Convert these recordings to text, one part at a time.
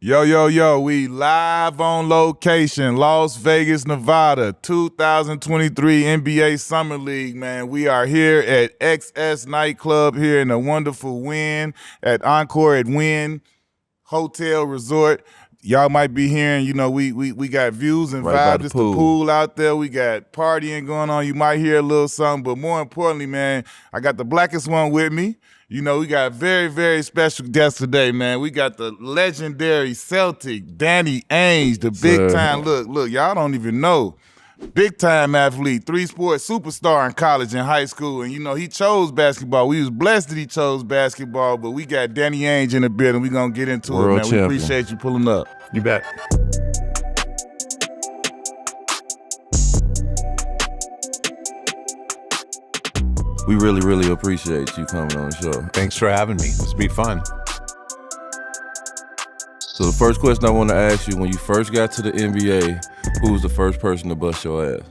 Yo, we live on location, Las Vegas, Nevada, 2023 NBA Summer League, man. We are here at XS Nightclub here in the wonderful Wynn at Encore at Wynn Hotel Resort. Y'all might be hearing, we got views and Right vibes. It's the pool out there. We got partying going on. You might hear a little something, but more importantly, man, I got the blackest one with me. We got a very, very special guest today, man. We got the legendary Celtic, Danny Ainge, the big time. Look, y'all don't even know. Big time athlete, 3-sport superstar in college and high school. And, he chose basketball. We was blessed that he chose basketball, but we got Danny Ainge in the building. We're going to get into it, man. Champion. We appreciate you pulling up. You bet. We really, really appreciate you coming on the show. Thanks for having me. This will be fun. So the first question I want to ask you, when you first got to the NBA, who was the first person to bust your ass?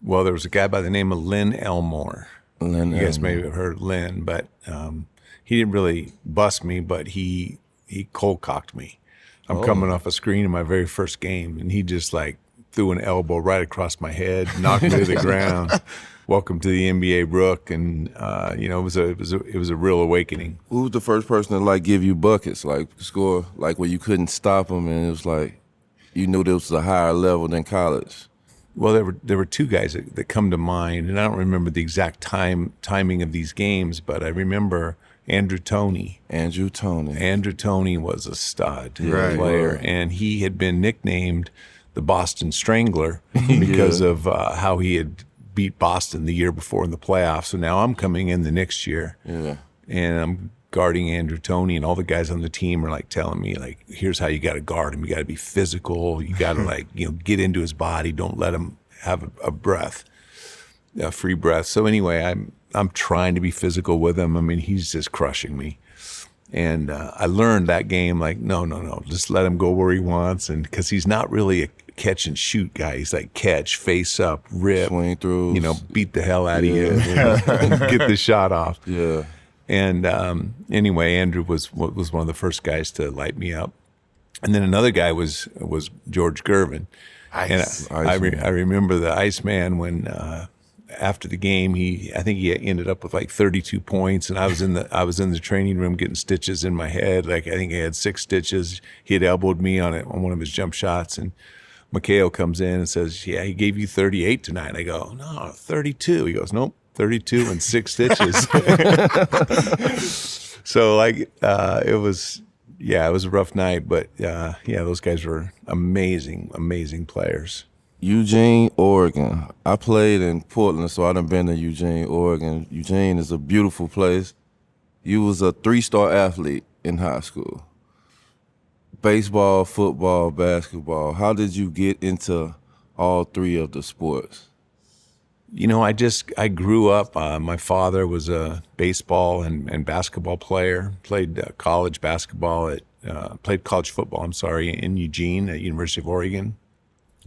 Well, there was a guy by the name of Lynn Elmore. Lynn You guys Elmore. may have heard Lynn, but he didn't really bust me, but he cold-cocked me. I'm coming off a screen in my very first game, and he just threw an elbow right across my head, knocked me to the ground. Welcome to the NBA, Brooke, and it was a real awakening. Who was the first person to give you buckets, score, where you couldn't stop them, and it was you knew this was a higher level than college? Well, there were two guys that come to mind, and I don't remember the exact timing of these games, but I remember Andrew Toney. Andrew Toney Was a stud Right. player, and he had been nicknamed the Boston Strangler because of how he had beat Boston the year before in the playoffs. So now I'm coming in the next year, and I'm guarding Andrew Toney, and all the guys on the team are telling me here's how you got to guard him. You got to be physical. You got to get into his body. Don't let him have a free breath. So anyway, I'm trying to be physical with him. I mean, he's just crushing me. And I learned that game, no, just let him go where he wants. And because he's not really a catch and shoot guy. He's catch, face up, rip, swing through, beat the hell out of you, get the shot off. Yeah. And anyway, Andrew was one of the first guys to light me up. And then another guy was George Gervin. Ice. And I remember the Iceman when after the game, I think he ended up with 32 points, and I was in the training room getting stitches in my head. I think I had 6 stitches. He had elbowed me on one of his jump shots, and Mikhail comes in and says, "Yeah, he gave you 38 tonight." I go, "No, 32." He goes, "Nope, 32 and 6 stitches." So it was a rough night, but those guys were amazing players. Eugene, Oregon. I played in Portland, so I done been to Eugene, Oregon. Eugene is a beautiful place. You was a 3-star athlete in high school. Baseball, football, basketball. How did you get into all 3 of the sports? I grew up. My father was a baseball and basketball player. Played college basketball played college football. In Eugene at University of Oregon.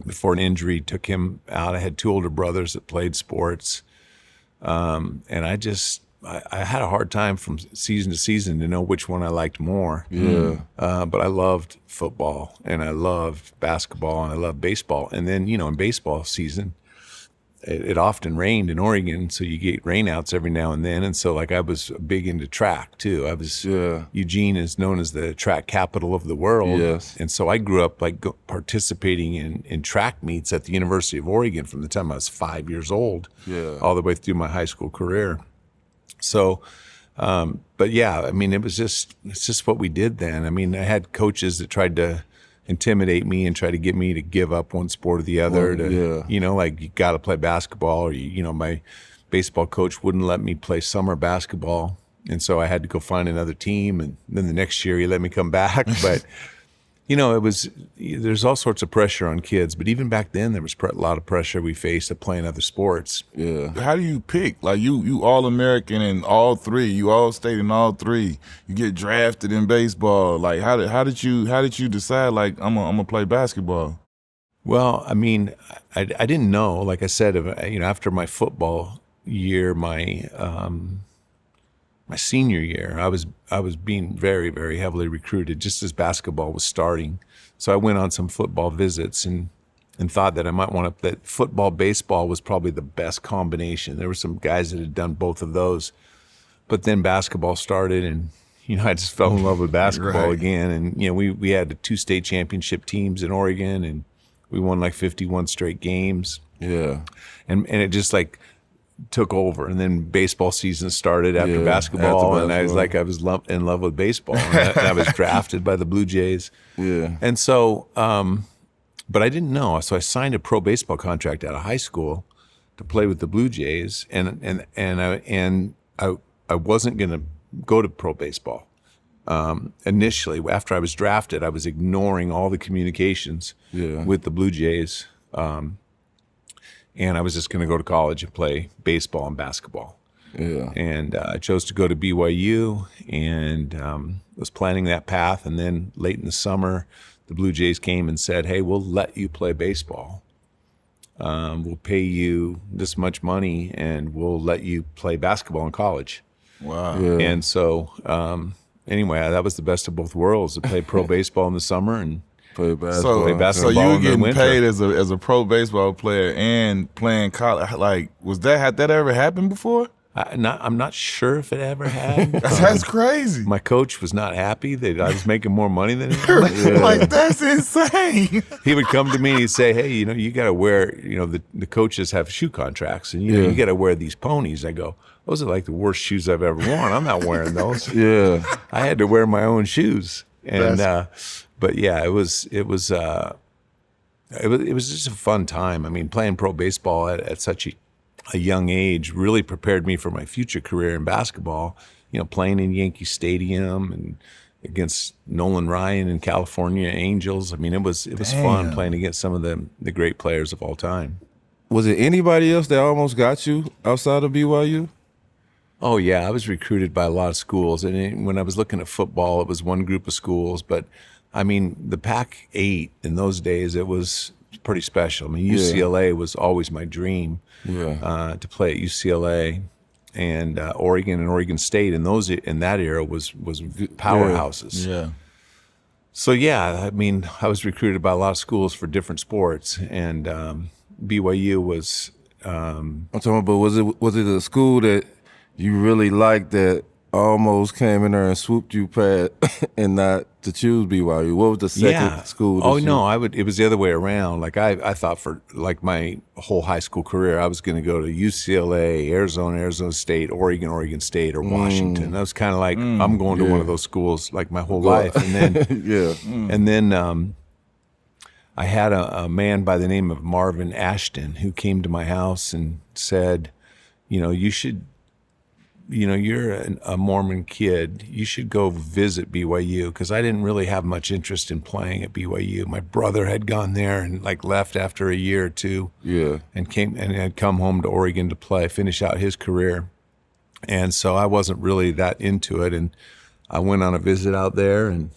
Before an injury took him out, I had 2 older brothers that played sports, and I had a hard time from season to season to know which one I liked more. Yeah. But I loved football, and I loved basketball, and I loved baseball. And then, in baseball season, it often rained in Oregon, so you get rainouts every now and then. And so I was big into track too. Eugene is known as the track capital of the world. Yes. And so I grew up participating in track meets at the University of Oregon from the time I was 5 years old, all the way through my high school career. So, but yeah, it's just what we did then. I had coaches that tried to intimidate me and try to get me to give up one sport or the other. You got to play basketball, or my baseball coach wouldn't let me play summer basketball, and so I had to go find another team. And then the next year he let me come back, but there's all sorts of pressure on kids. But even back then, there was a lot of pressure we faced at playing other sports. Yeah. How do you pick? You All-American in all 3. You all-state in all 3. You get drafted in baseball. How did you decide I'm gonna play basketball? Well, I didn't know. Like I said, after my football year, my my senior year, I was being very, very heavily recruited just as basketball was starting. So I went on some football visits and thought that I might want to, that football, baseball was probably the best combination. There were some guys that had done both of those, but then basketball started and, I just fell in love with basketball again. And, we had 2 state championship teams in Oregon and we won like 51 straight games. Yeah. And it just like took over. And then baseball season started after basketball. And I was like, I was in love with baseball. And I was drafted by the Blue Jays. Yeah. And so, but I didn't know. So I signed a pro baseball contract out of high school to play with the Blue Jays. And I wasn't going to go to pro baseball. Initially, after I was drafted, I was ignoring all the communications with the Blue Jays. And I was just going to go to college and play baseball and basketball. Yeah. And I chose to go to BYU and was planning that path. And then late in the summer, the Blue Jays came and said, hey, we'll let you play baseball. We'll pay you this much money and we'll let you play basketball in college. Wow. Yeah. And so anyway, that was the best of both worlds, to play pro baseball in the summer and play basketball. So you were getting paid as a pro baseball player and playing college. Like, had that ever happened before? I'm not sure if it ever had. That's crazy. My coach was not happy that I was making more money than him. Like, that's insane. He would come to me and he'd say, hey, you got to wear, the coaches have shoe contracts and you got to wear these ponies. I go, those are like the worst shoes I've ever worn. I'm not wearing those. I had to wear my own shoes. And but yeah, it was just a fun time. I mean, playing pro baseball at such a young age really prepared me for my future career in basketball. Playing in Yankee Stadium and against Nolan Ryan and California Angels. I mean, it was fun playing against some of the great players of all time. Was it anybody else that almost got you outside of BYU? Oh, yeah. I was recruited by a lot of schools. And when I was looking at football, it was one group of schools. But, I mean, the Pac-8 in those days, it was pretty special. I mean, UCLA was always my dream to play at UCLA. And Oregon and Oregon State in that era was powerhouses. Yeah. So, I mean, I was recruited by a lot of schools for different sports. And BYU was... I'm talking about, was it a school that you really liked that almost came in there and swooped you past and not to choose BYU? What was the second school? It was the other way around. Like I thought for like my whole high school career, I was going to go to UCLA, Arizona State, Oregon State, or Washington. I was kind of like, I'm going to one of those schools like my whole life. And then, and then I had a man by the name of Marvin Ashton who came to my house and said, you should, you're a Mormon kid. You should go visit BYU, because I didn't really have much interest in playing at BYU. My brother had gone there and like left after a year or two. Yeah. And had come home to Oregon to finish out his career. And so I wasn't really that into it. And I went on a visit out there and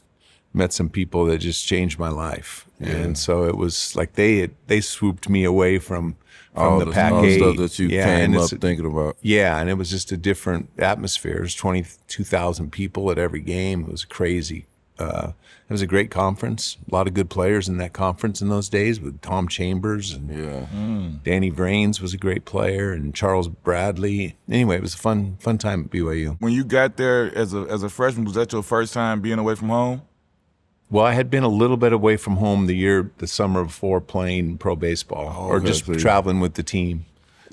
met some people that just changed my life. Yeah. And so it was like they swooped me away from the Pac-8. All the stuff that you came up thinking about. Yeah, and it was just a different atmosphere. There's 22,000 people at every game. It was crazy. It was a great conference. A lot of good players in that conference in those days, with Tom Chambers and Danny Vrains was a great player, and Charles Bradley. Anyway, it was a fun time at BYU. When you got there as a freshman, was that your first time being away from home? Well, I had been a little bit away from home the summer before playing pro baseball, traveling with the team.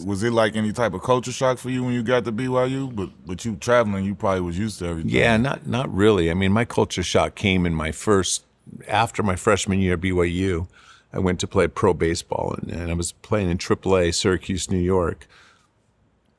Was it like any type of culture shock for you when you got to BYU? But you traveling, you probably was used to everything. Yeah, not really. I mean, my culture shock came in after my freshman year at BYU. I went to play pro baseball, and I was playing in AAA, Syracuse, New York.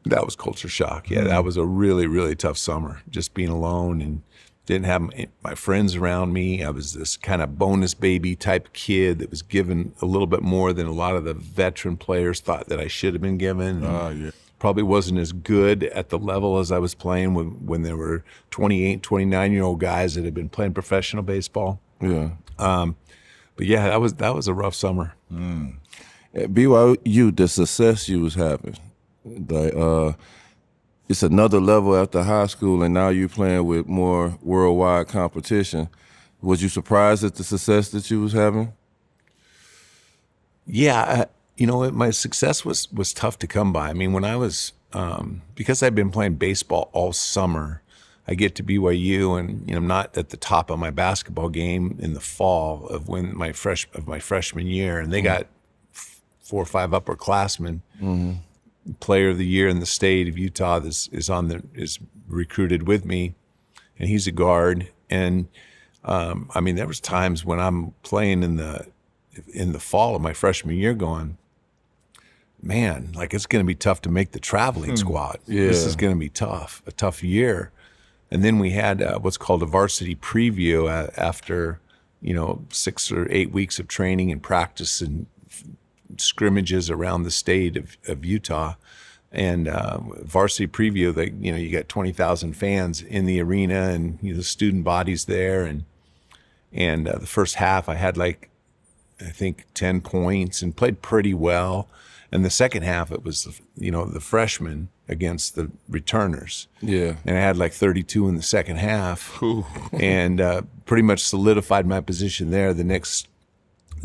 That was culture shock. Yeah, that was a really, really tough summer, just being alone and didn't have my friends around me. I was this kind of bonus baby type kid that was given a little bit more than a lot of the veteran players thought that I should have been given. Probably wasn't as good at the level as I was playing when there were 28, 29-year-old guys that had been playing professional baseball. Yeah. But yeah, that was a rough summer. At BYU, the success you was having, like it's another level after high school, and now you're playing with more worldwide competition. Was you surprised at the success that you was having? Yeah, my success was tough to come by. I mean, when I was because I've been playing baseball all summer, I get to BYU, and I'm not at the top of my basketball game in the fall of my freshman year, and they got 4 or 5 upperclassmen. Player of the year in the state of Utah is recruited with me, and he's a guard. And I mean, there was times when I'm playing in the fall of my freshman year, going, man, like it's going to be tough to make the traveling squad. Yeah. This is going to be a tough year. And then we had what's called a varsity preview after 6 or 8 weeks of training and practice and scrimmages around the state of Utah, and varsity preview that you got 20,000 fans in the arena, and the student bodies there, and the first half I had I think 10 points and played pretty well, and the second half it was the freshmen against the returners, and I had 32 in the second half. And pretty much solidified my position there. The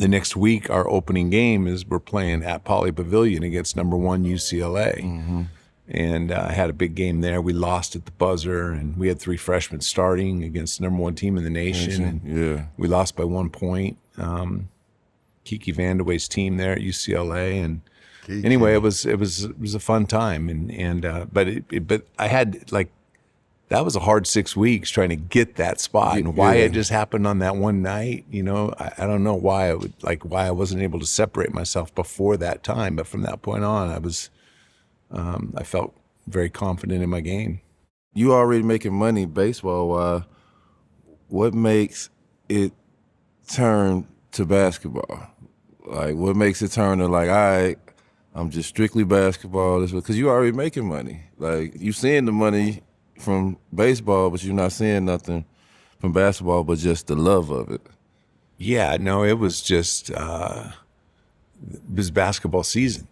next week, our opening game is we're playing at Poly Pavilion against number 1 UCLA. And I had a big game there. We lost at the buzzer, and we had 3 freshmen starting against the number 1 team in the nation. And we lost by 1 point. Kiki Vandeweghe's team there at UCLA, and anyway, it was a fun time. But I had that was a hard 6 weeks trying to get that spot, and why it just happened on that one night. I don't know why why I wasn't able to separate myself before that time, but from that point on, I felt very confident in my game. You already making money baseball-wise. What makes it turn to basketball? What makes it turn to all right, I'm just strictly basketball? Because you already making money. You seeing the money from baseball, but you're not seeing nothing from basketball but just the love of it. Yeah, no, it was just basketball season.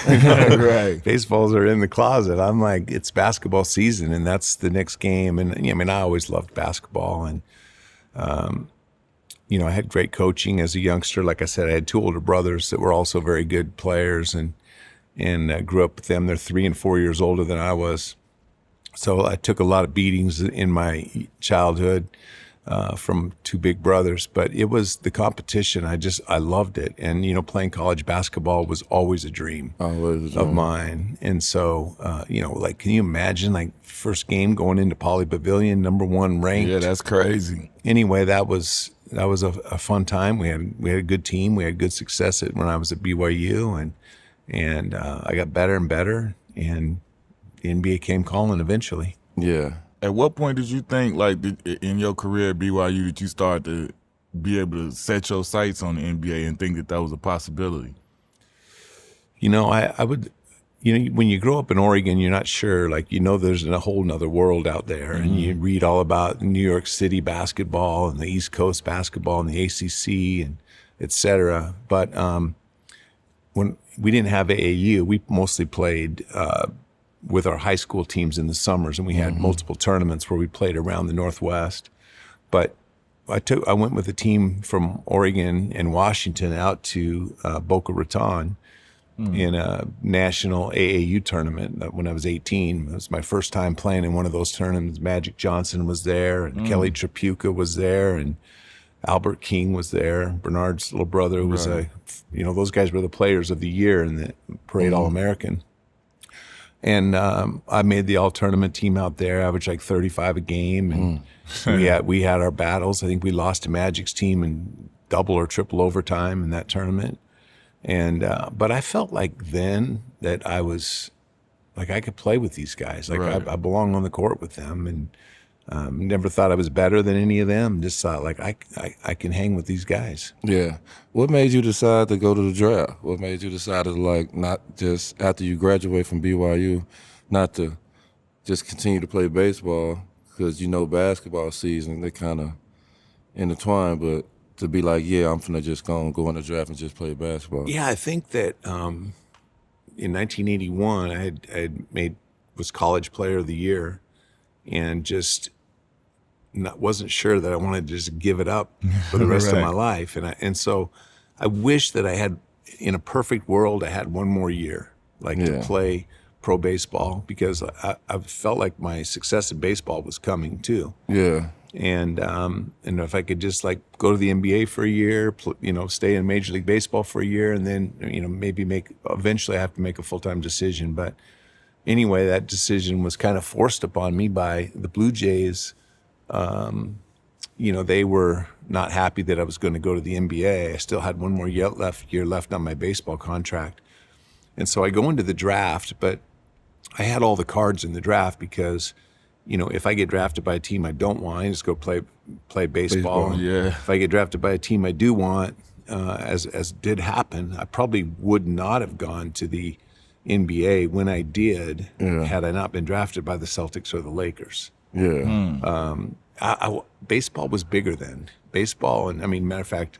Right. Baseballs are in the closet. I'm like, it's basketball season, and that's the next game. And I mean, I always loved basketball, and I had great coaching as a youngster. Like I said, I had 2 older brothers that were also very good players, and grew up with them. They're 3 and 4 years older than I was. So I took a lot of beatings in my childhood from 2 big brothers, but it was the competition. I loved it. And, playing college basketball was always a dream of mine. And so, can you imagine first game going into Poly Pavilion, number 1 ranked? Yeah, that's crazy. Anyway, that was a fun time. We had a good team. We had good success when I was at BYU, and I got better and better, and the NBA came calling eventually. Yeah. At what point did you think, in your career at BYU, that you started to be able to set your sights on the NBA and think that was a possibility? I would, when you grow up in Oregon, you're not sure, there's a whole nother world out there, and you read all about New York City basketball and the East Coast basketball and the ACC and et cetera. But when we didn't have AAU, we mostly played with our high school teams in the summers, and we had multiple tournaments where we played around the Northwest. But I went with a team from Oregon and Washington out to Boca Raton in a national AAU tournament when I was 18. It was my first time playing in one of those tournaments. Magic Johnson was there, and Kelly Tripucka was there, and Albert King was there. Bernard's little brother, who was those guys were the players of the year in the Parade All-American. And I made the all-tournament team out there, averaged 35 a game. And we had our battles. I think we lost to Magic's team in double or triple overtime in that tournament. And but I felt then that I was I could play with these guys. I belong on the court with them, and never thought I was better than any of them. Just thought I can hang with these guys. Yeah. What made you decide to go to the draft? What made you decide to not just after you graduate from BYU, not to just continue to play baseball, because basketball season, they kind of intertwine, but to be I'm finna just go in the draft and just play basketball? Yeah, I think that in 1981 I had made was college player of the year, and just wasn't sure that I wanted to just give it up for the rest of my life. And so I wish that I had, in a perfect world, I had one more year, to play pro baseball, because I felt like my success in baseball was coming too. Yeah. And if I could just go to the NBA for a year, stay in Major League Baseball for a year, and then maybe eventually I have to make a full-time decision. But anyway, that decision was kind of forced upon me by the Blue Jays. They were not happy that I was going to go to the NBA. I still had one more year left on my baseball contract. And so I go into the draft, but I had all the cards in the draft because, if I get drafted by a team I don't want, I just go play baseball. Yeah. If I get drafted by a team I do want, as did happen, I probably would not have gone to the NBA when I did, had I not been drafted by the Celtics or the Lakers. Yeah. Baseball was bigger then. Baseball, and matter of fact,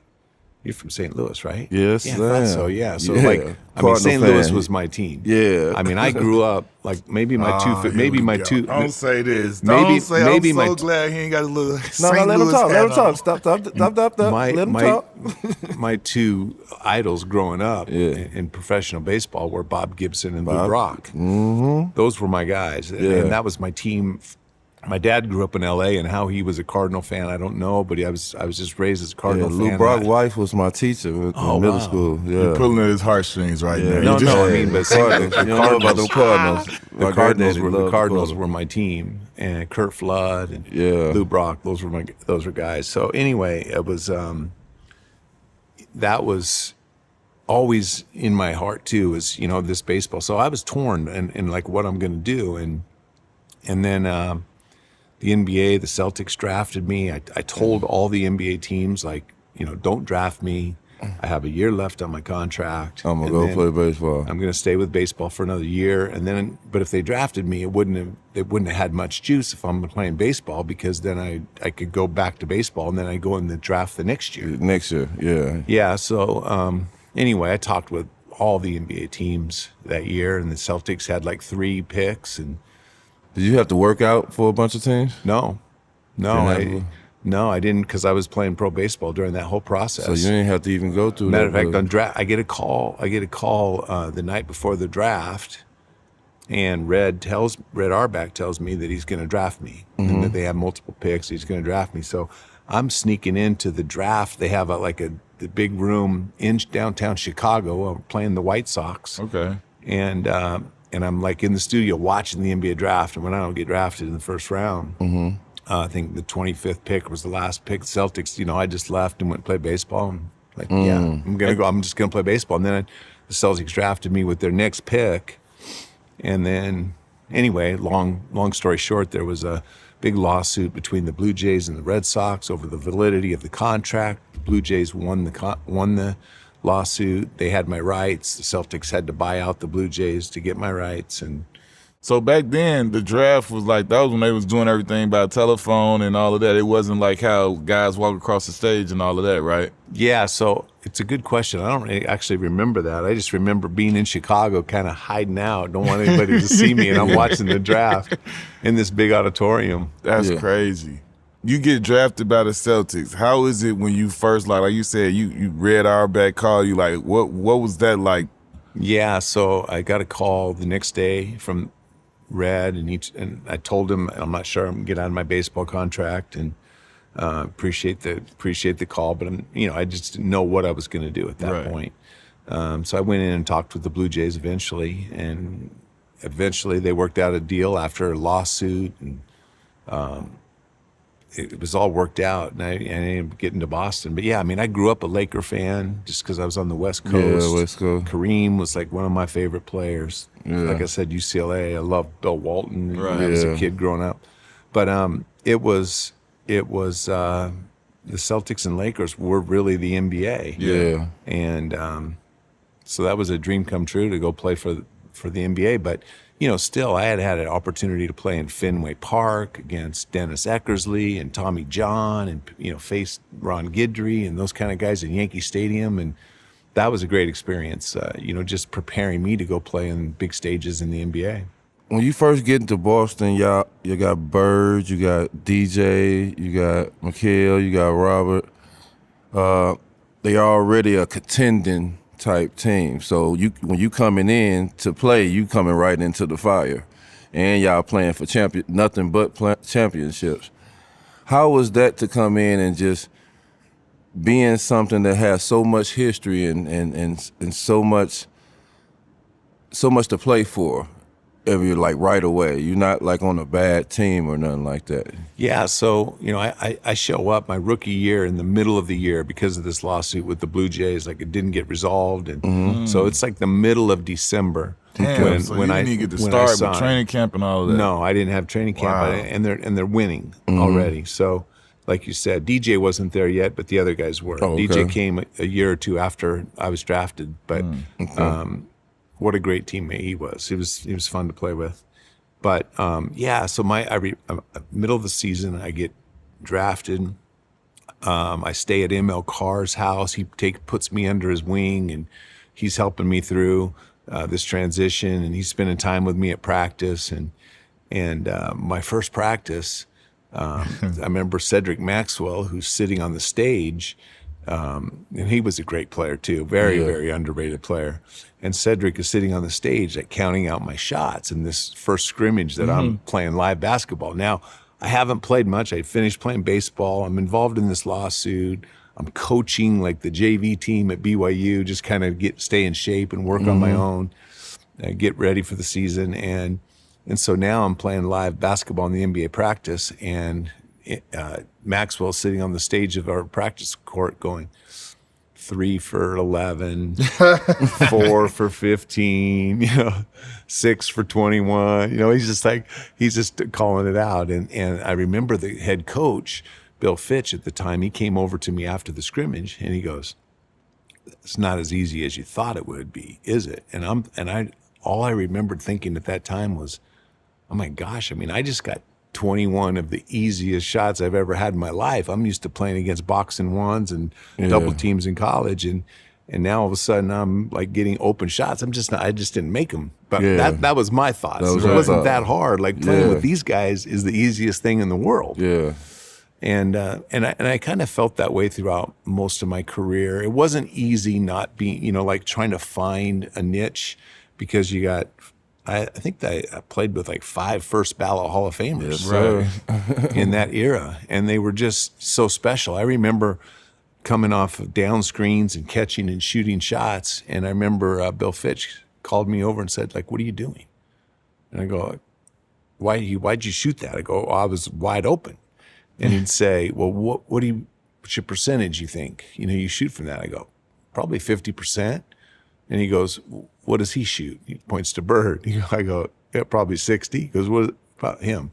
you're from St. Louis, right? Yes, yeah, I thought so. Yeah, so Cardinal St. fan. Louis was my team. Yeah. I grew up maybe my two. Don't say this. Maybe- Don't say. maybe I'm my so t- glad he ain't got a little. No, St. let him Louis talk. Let hat him talk. on. Stop. Let him talk. My two idols growing up in professional baseball were Bob Gibson and Lou Brock. Mm-hmm. Those were my guys, and that was my team. My dad grew up in L.A., and how he was a Cardinal fan, I don't know, but I was just raised as a Cardinal fan. Lou Brock's wife was my teacher in middle school. Yeah. You're pulling at his heartstrings right now. No, You just- but Cardinals. You don't know about them Cardinals. The Cardinals were my team, and Kurt Flood and Lou Brock. Those were guys. So anyway, it was that was always in my heart too. Is this baseball. So I was torn in what I'm going to do, and then. The NBA, the Celtics drafted me. I told all the NBA teams, don't draft me. I have a year left on my contract. I'm gonna go play baseball. I'm gonna stay with baseball for another year, but if they drafted me, it wouldn't have had much juice if I'm playing baseball, because then I could go back to baseball, and then I go in the draft the next year. Yeah. Yeah. So anyway, I talked with all the NBA teams that year, and the Celtics had 3 picks, and. Did you have to work out for a bunch of teams? No, I didn't, because I was playing pro baseball during that whole process. So you didn't have to even go through Matter that. of fact, I get a call the night before the draft, and Red Auerbach tells me that he's going to draft me, and that they have multiple picks. He's going to draft me. So I'm sneaking into the draft. They have the big room in downtown Chicago, playing the White Sox. Okay. And I'm in the studio watching the NBA draft, and when I don't get drafted in the first round, I think the 25th pick was the last pick. The Celtics, I just left and went and played baseball. And I'm gonna go. I'm just gonna play baseball. And then the Celtics drafted me with their next pick, and then anyway, long story short, there was a big lawsuit between the Blue Jays and the Red Sox over the validity of the contract. The Blue Jays won the lawsuit. They had my rights. The Celtics had to buy out the Blue Jays to get my rights. And So back then, the draft was that was when they was doing everything by telephone and all of that. It wasn't like how guys walk across the stage and all of that, right? yeah, so it's a good question. I don't really actually remember that. I just remember being in Chicago, kind of hiding out, don't want anybody to see me, and I'm watching the draft in this big auditorium. That's crazy. You get drafted by the Celtics. How is it when you first, like you said, you read Auerbach call you, what was that like? Yeah, so I got a call the next day from Red, and I told him I'm not sure I'm gonna get out of my baseball contract, and appreciate the call, but I just didn't know what I was going to do at that point. So I went in and talked with the Blue Jays eventually, and eventually they worked out a deal after a lawsuit, and it was all worked out, and I ended up getting to Boston. But yeah, I grew up a Laker fan just because I was on the West Coast. Yeah, West Coast. Kareem was one of my favorite players. Yeah. Like I said, UCLA. I loved Bill Walton Right. when I was a kid growing up. But it was the Celtics and Lakers were really the NBA. Yeah. And so that was a dream come true to go play for the NBA. But still, I had an opportunity to play in Fenway Park against Dennis Eckersley and Tommy John, and face Ron Guidry and those kind of guys in Yankee Stadium, and that was a great experience. Just preparing me to go play in big stages in the NBA. when you first get into Boston, you got Bird, you got DJ, you got Mikhail, you got Robert. They already a contending type team. So when you coming in to play, you coming right into the fire, and y'all playing for nothing but championships. How was that to come in and just being something that has so much history and so much to play for? Like right away, you're not like on a bad team or nothing like that. Yeah, so I show up my rookie year in the middle of the year because of this lawsuit with the Blue Jays. Like it didn't get resolved, and so it's like the middle of December. Damn, so you didn't get to start with training camp and all of that. No, I didn't have training camp, Wow. and they're winning already. So, like you said, DJ wasn't there yet, but the other guys were. Oh, okay. DJ came a year or two after I was drafted, but. What a great teammate he was. He was fun to play with. But so middle of the season, I get drafted. I stay at ML Carr's house. He puts me under his wing, and he's helping me through this transition. And he's spending time with me at practice. And my first practice, I remember Cedric Maxwell, who's sitting on the stage. And he was a great player too, very underrated player. And Cedric is sitting on the stage, like counting out my shots in this first scrimmage that I'm playing live basketball. Now, I haven't played much. I finished playing baseball. I'm involved in this lawsuit. I'm coaching like the JV team at BYU, just kind of stay in shape and work on my own, get ready for the season. And so now I'm playing live basketball in the NBA practice, and Maxwell's sitting on the stage of our practice court going 3 for 11, 4 for 15, 6 for 21. He's just calling it out. And I remember the head coach, Bill Fitch, at the time, he came over to me after the scrimmage and he goes, "It's not as easy as you thought it would be, is it?" And all I remembered thinking at that time was, oh my gosh, I just got 21 of the easiest shots I've ever had in my life. I'm used to playing against boxing ones and double teams in college, and now all of a sudden I'm like getting open shots. I just didn't make them. But that was my thoughts. It wasn't that hard. Like playing with these guys is the easiest thing in the world. Yeah. And I kind of felt that way throughout most of my career. It wasn't easy not being, like trying to find a niche, because you got, I think that I played with like 5 first ballot Hall of Famers in that era, and they were just so special. I remember coming off of down screens and catching and shooting shots, and I remember Bill Fitch called me over and said, like, "What are you doing?" And I go, why'd you shoot that? I go, "I was wide open." And he'd say, "Well, what's your percentage you think you shoot from that?" I go, "Probably 50%. And he goes, "What does he shoot?" He points to Bird. I go, "Yeah, probably 60. He goes, "What about him?"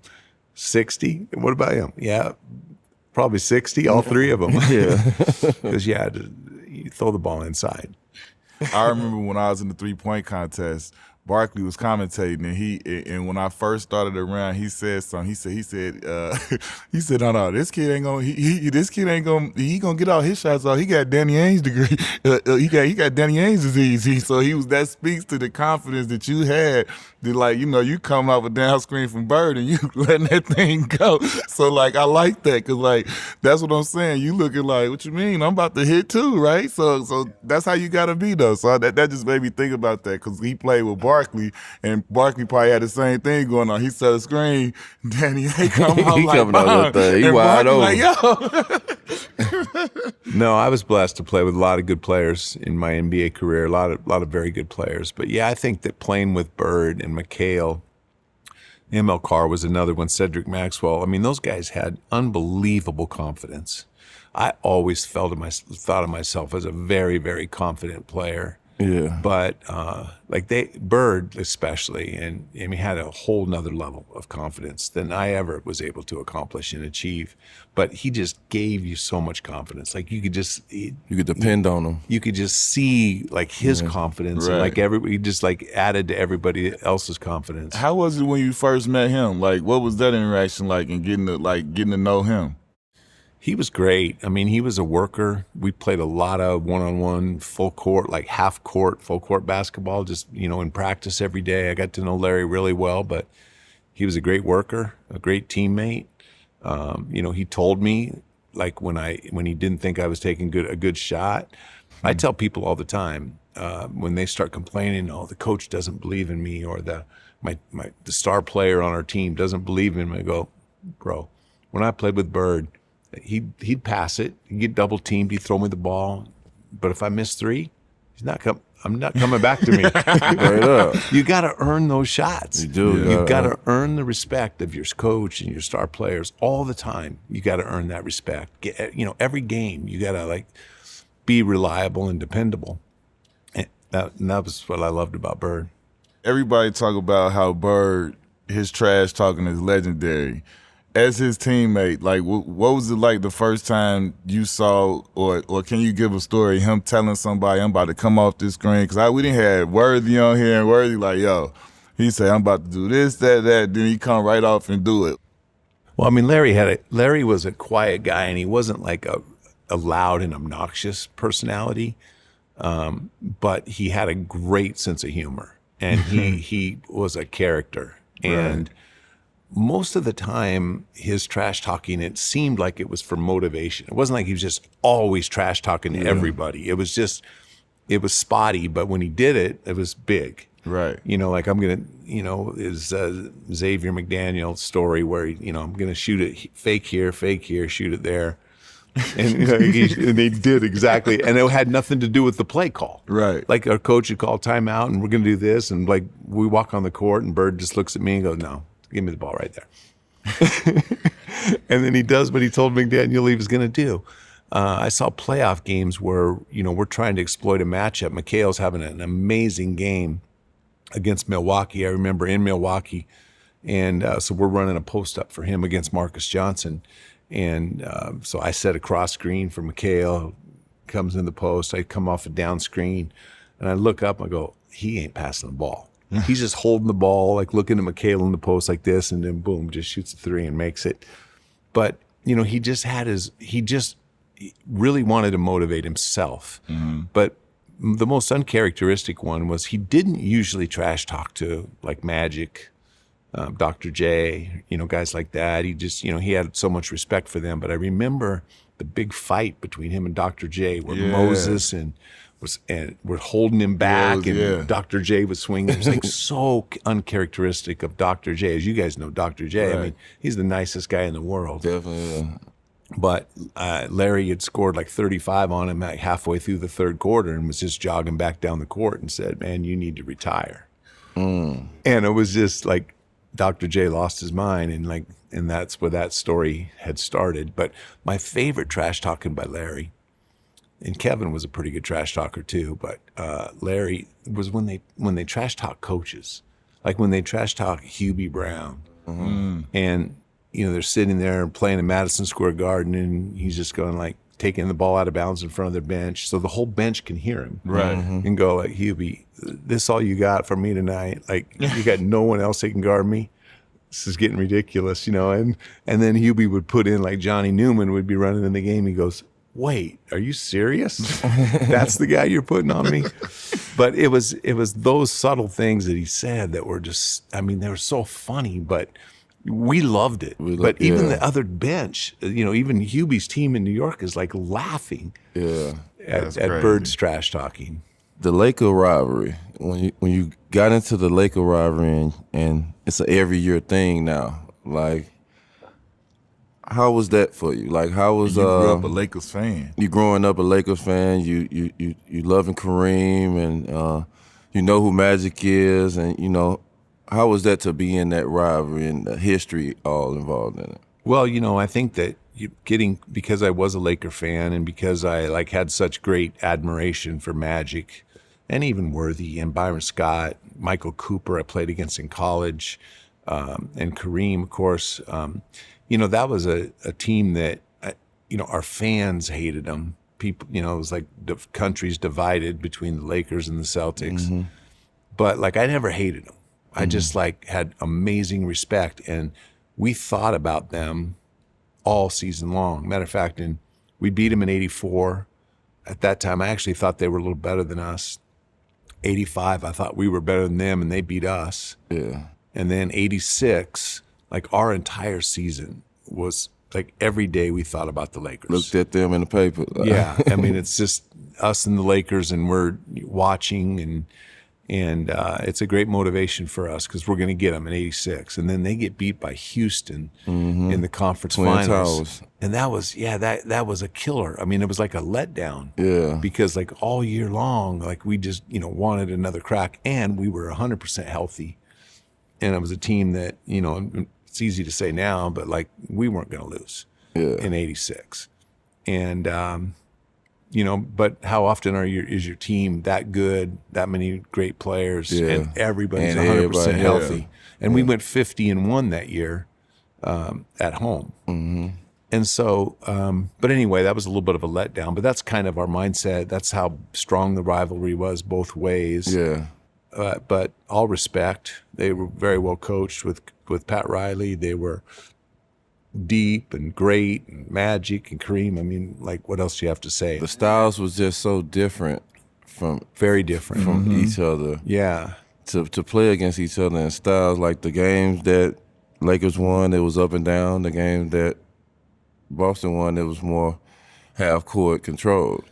60? And what about him? "Yeah, probably 60, all 3 of them." Yeah. Because, you throw the ball inside. I remember when I was in the 3-point contest, Barkley was commentating, and when I first started around, he said something. He said, "No, this kid ain't gonna. He gonna get all his shots off. He got Danny Ainge degree. He got Danny Ainge disease. That speaks to the confidence that you had. That you come out with down screen from Bird and you letting that thing go. So I like that, because that's what I'm saying. You looking like, what you mean? I'm about to hit too, right? So that's how you gotta be though. So that just made me think about that, because he played with Barkley, and Barkley probably had the same thing going on. He set a screen, Danny, they come out He like, coming out with that. He and wide Barkley open. Yo. No, I was blessed to play with a lot of good players in my NBA career, a lot of very good players. But I think that playing with Bird and McHale, ML Carr was another one, Cedric Maxwell. Those guys had unbelievable confidence. I always thought of myself as a very, very confident player. Yeah. But Bird especially, and had a whole nother level of confidence than I ever was able to accomplish and achieve. But he just gave you so much confidence. Like you could depend on him. You could just see his confidence, Right. and he just added to everybody else's confidence. How was it when you first met him? What was that interaction like, and getting to know him? He was great. I mean, he was a worker. We played a lot of one-on-one, full court, like half court, full court basketball, just, in practice every day. I got to know Larry really well, but he was a great worker, a great teammate. He told me, like, when he didn't think I was taking a good shot. I tell people all the time, when they start complaining, oh, the coach doesn't believe in me, or the star player on our team doesn't believe in me. I go, bro, when I played with Bird, he'd pass it, he'd get double teamed, he'd throw me the ball, but if I miss three, I'm not coming back to me. Right up. You got to earn those shots. You do. You've got to earn the respect of your coach and your star players all the time. You got to earn that respect. Every game you got to be reliable and dependable. And that was what I loved about Bird. Everybody talk about how Bird, his trash talking is legendary. As his teammate, like, what was it like the first time you saw, or can you give a story, him telling somebody, I'm about to come off this screen? Because we didn't have Worthy on here, and Worthy like, yo, he said, I'm about to do this, that, then he come right off and do it. Well, I mean, Larry was a quiet guy, and he wasn't like a loud and obnoxious personality, but he had a great sense of humor, and he was a character. And most of the time, his trash talking, it seemed like it was for motivation. It wasn't like he was just always trash talking to everybody. It was spotty, but when he did it, it was big. Right. Like I'm going to, is Xavier McDaniel's story where, I'm going to shoot it fake here, shoot it there. And, and they did exactly. And it had nothing to do with the play call. Right. Like our coach would call timeout and we're going to do this. And like we walk on the court and Bird just looks at me and goes, no. Give me the ball right there. And then he does what he told McDaniel he was going to do. I saw playoff games where, we're trying to exploit a matchup. McHale's having an amazing game against Milwaukee. I remember in Milwaukee. And so we're running a post up for him against Marcus Johnson. And so I set a cross screen for McHale, comes in the post. I come off a down screen and I look up and I go, he ain't passing the ball. He's just holding the ball, like looking at McHale in the post like this, and then boom, just shoots a three and makes it. But, he just really wanted to motivate himself. Mm-hmm. But the most uncharacteristic one was he didn't usually trash talk to like Magic, Dr. J, guys like that. He just, he had so much respect for them. But I remember the big fight between him and Dr. J where Moses and we're holding him back, and Dr. J was swinging. It was like so uncharacteristic of Dr. J. As you guys know, Dr. J, right. I mean, he's the nicest guy in the world. Definitely. But Larry had scored like 35 on him halfway through the third quarter and was just jogging back down the court and said, man, you need to retire. And it was just like Dr. J lost his mind, and that's where that story had started. But my favorite trash talking by Larry, and Kevin was a pretty good trash talker too, but Larry was when they trash talk coaches, like when they trash talk Hubie Brown, and they're sitting there playing in Madison Square Garden, and he's just going like taking the ball out of bounds in front of their bench, so the whole bench can hear him, right, and go like, Hubie, this all you got for me tonight? Like you got no one else that can guard me? This is getting ridiculous, and then Hubie would put in like Johnny Newman would be running in the game. He goes, wait, are you serious? That's the guy you're putting on me? But it was those subtle things that he said that were just, I mean, they were so funny, but we loved it. But even the other bench, even Hubie's team in New York is like laughing at Bird's trash talking. The Laker rivalry, when you got into the Laker rivalry, and it's an every year thing now, like, how was that for you? Like, how was you grew up a Lakers fan? You growing up a Lakers fan, you loving Kareem, and you know who Magic is, and how was that to be in that rivalry and the history all involved in it? Well, I think that because I was a Laker fan and because I had such great admiration for Magic and even Worthy and Byron Scott, Michael Cooper I played against in college, and Kareem, of course. That was a team that, our fans hated them. People, it was like the countries divided between the Lakers and the Celtics. Mm-hmm. But I never hated them. I just had amazing respect. And we thought about them all season long. Matter of fact, we beat them in 84. At that time, I actually thought they were a little better than us. 85, I thought we were better than them, and they beat us. Yeah. And then 86, like our entire season was like every day we thought about the Lakers. Looked at them in the paper. Yeah, I mean, it's just us and the Lakers, and we're watching, and it's a great motivation for us because we're going to get them in 86. And then they get beat by Houston in the conference Twin finals. Towers. And that was, that was a killer. I mean, it was like a letdown. Yeah. Because like all year long, like we just, wanted another crack, and we were 100% healthy. And it was a team that, it's easy to say now, but like we weren't going to lose in 86. And, but how often is your team that good, that many great players, and everybody's 100% healthy? And we went 50-1 that year at home. Mm-hmm. And so, but anyway, that was a little bit of a letdown. But that's kind of our mindset. That's how strong the rivalry was both ways. Yeah. But all respect, they were very well coached with Pat Riley. They were deep and great, and Magic and Kareem. I mean, like, what else do you have to say? The styles was just so different very different from each other. Yeah. To play against each other in styles, like the games that Lakers won, it was up and down. The game that Boston won, it was more half court controlled.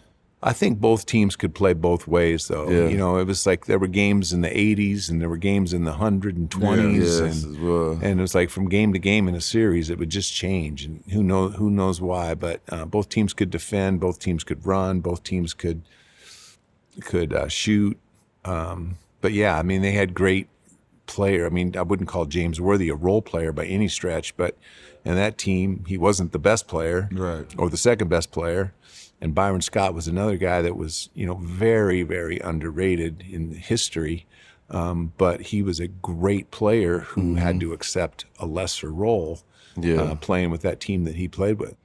I think both teams could play both ways, though. Yeah. It was like there were games in the 80s and there were games in the 120s, and it was like from game to game in a series, it would just change, and who knows why. But both teams could defend, both teams could run, both teams could shoot. But yeah, I mean, they had great player. I mean, I wouldn't call James Worthy a role player by any stretch, but in that team, he wasn't the best player, or the second best player. And Byron Scott was another guy that was, very, very underrated in history. But he was a great player who had to accept a lesser role playing with that team that he played with.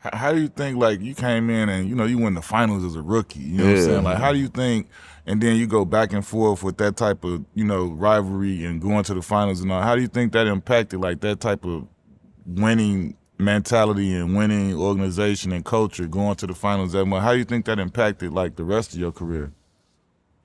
How do you think, like, you came in and, you win the finals as a rookie, you know what I'm saying? Like, how do you think, and then you go back and forth with that type of, rivalry and going to the finals and all, how do you think that impacted, like, that type of winning mentality and winning organization and culture going to the finals that much? How do you think that impacted, like, the rest of your career?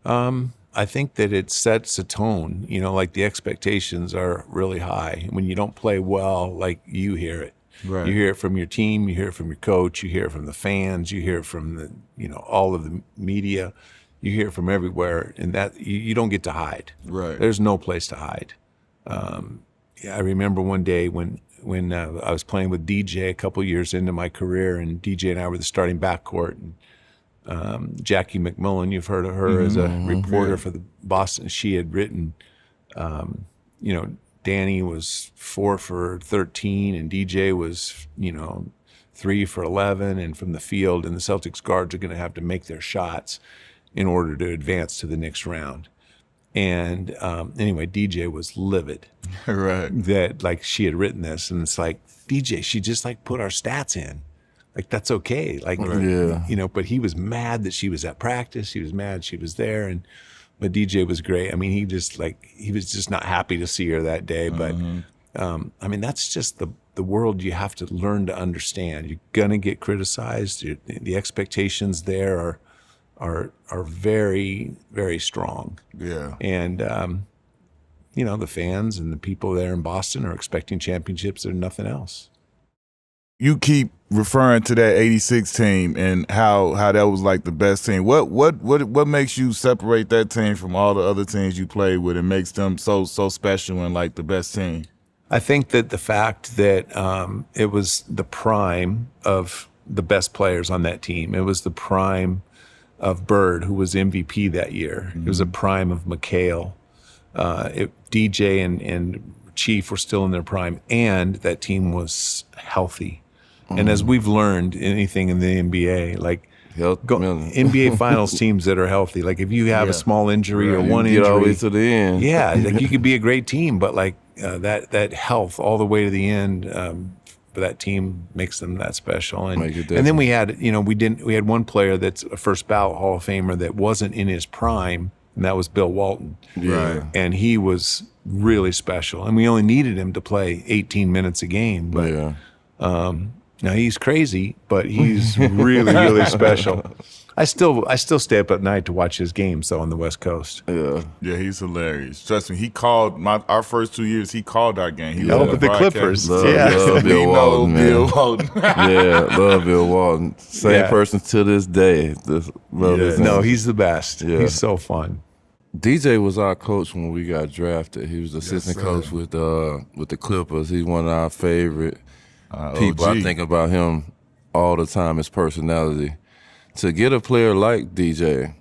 I think that it sets a tone, like the expectations are really high. When you don't play well, like, you hear it. Right. You hear it from your team, you hear it from your coach, you hear it from the fans, you hear it from the, all of the media, you hear it from everywhere, and that you don't get to hide. Right. There's no place to hide. I remember one day when I was playing with DJ a couple years into my career, and DJ and I were the starting backcourt, and Jackie McMillan, you've heard of her as a reporter for the Boston. She had written, Danny was 4 for 13, and DJ was, 3 for 11, and from the field, and the Celtics guards are going to have to make their shots in order to advance to the next round. And anyway, DJ was livid that, like, she had written this, and it's like, DJ, she just, like, put our stats in. Like, that's okay. Like, but he was mad that she was at practice. He was mad she was there, but DJ was great. I mean, he was just not happy to see her that day. But I mean, that's just the world you have to learn to understand. You're gonna get criticized. The expectations there are very, very strong. Yeah. And the fans and the people there in Boston are expecting championships or nothing else. You keep referring to that '86 team and how that was like the best team. What makes you separate that team from all the other teams you played with and makes them so special and like the best team? I think that the fact that it was the prime of the best players on that team. It was the prime of Bird, who was MVP that year. It was a prime of McHale. DJ and Chief were still in their prime, and that team was healthy. And as we've learned, anything in the NBA, like NBA Finals teams that are healthy, like if you have a small injury or one injury, get all the way to the end. Yeah, like you could be a great team, but like that health all the way to the end for that team makes them that special. And then we had we had one player that's a first ballot Hall of Famer that wasn't in his prime, and that was Bill Walton. Right. And he was really special, and we only needed him to play 18 minutes a game, but. Now he's crazy, but he's really, really special. I still stay up at night to watch his games though on the West Coast. Yeah. Yeah, he's hilarious. Trust me, he called our first 2 years. He called our game. He Yeah, was with the broadcast. Clippers. Love, Yeah. love We Bill know Walton, man. Bill Walton. Yeah, love Bill Walton. Same Yeah. person to this day. Love his No, energy. he's the best. Yeah. He's so fun. DJ was our coach when we got drafted. He was assistant sir. coach with the Clippers. He's one of our favorite people. OG. I think about him all the time, his personality. To get a player like DJ,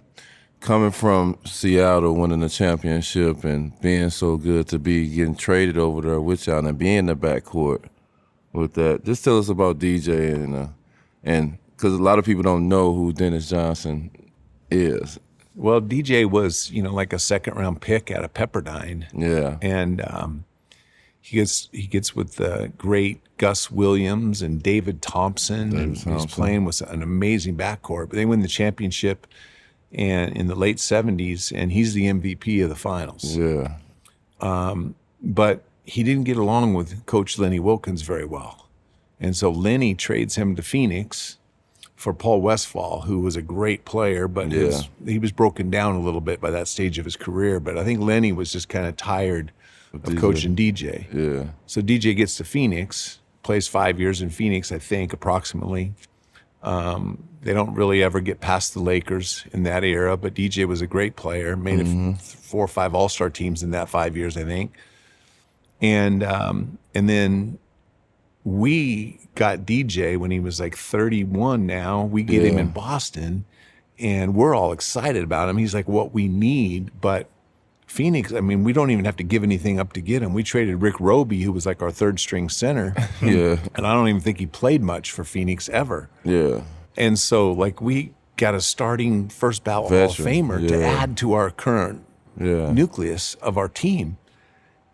coming from Seattle, winning the championship and being so good, to be getting traded over there with y'all and be in the backcourt with that. Just tell us about DJ and because a lot of people don't know who Dennis Johnson is. Well, DJ was, like a second-round pick out of Pepperdine. Yeah. And he gets with the great Gus Williams and David Thompson. And he's playing with an amazing backcourt. But they win the championship and in the late 70s, and he's the MVP of the finals. Yeah. But he didn't get along with Coach Lenny Wilkins very well. And so Lenny trades him to Phoenix for Paul Westphal, who was a great player, but he was broken down a little bit by that stage of his career. But I think Lenny was just kind of tired of coaching DJ. Yeah. So DJ gets to Phoenix, plays 5 years in Phoenix, I think, approximately. They don't really ever get past the Lakers in that era, but DJ was a great player, made it 4 or 5 All-Star teams in that 5 years, I think. And then we got DJ when he was like 31 now. We get him in Boston, and we're all excited about him. He's like what we need, but Phoenix, I mean, we don't even have to give anything up to get him. We traded Rick Roby, who was like our third-string center. Yeah. And I don't even think he played much for Phoenix ever. Yeah. And so, like, we got a starting first ballot Veteran, Hall of Famer to add to our current nucleus of our team.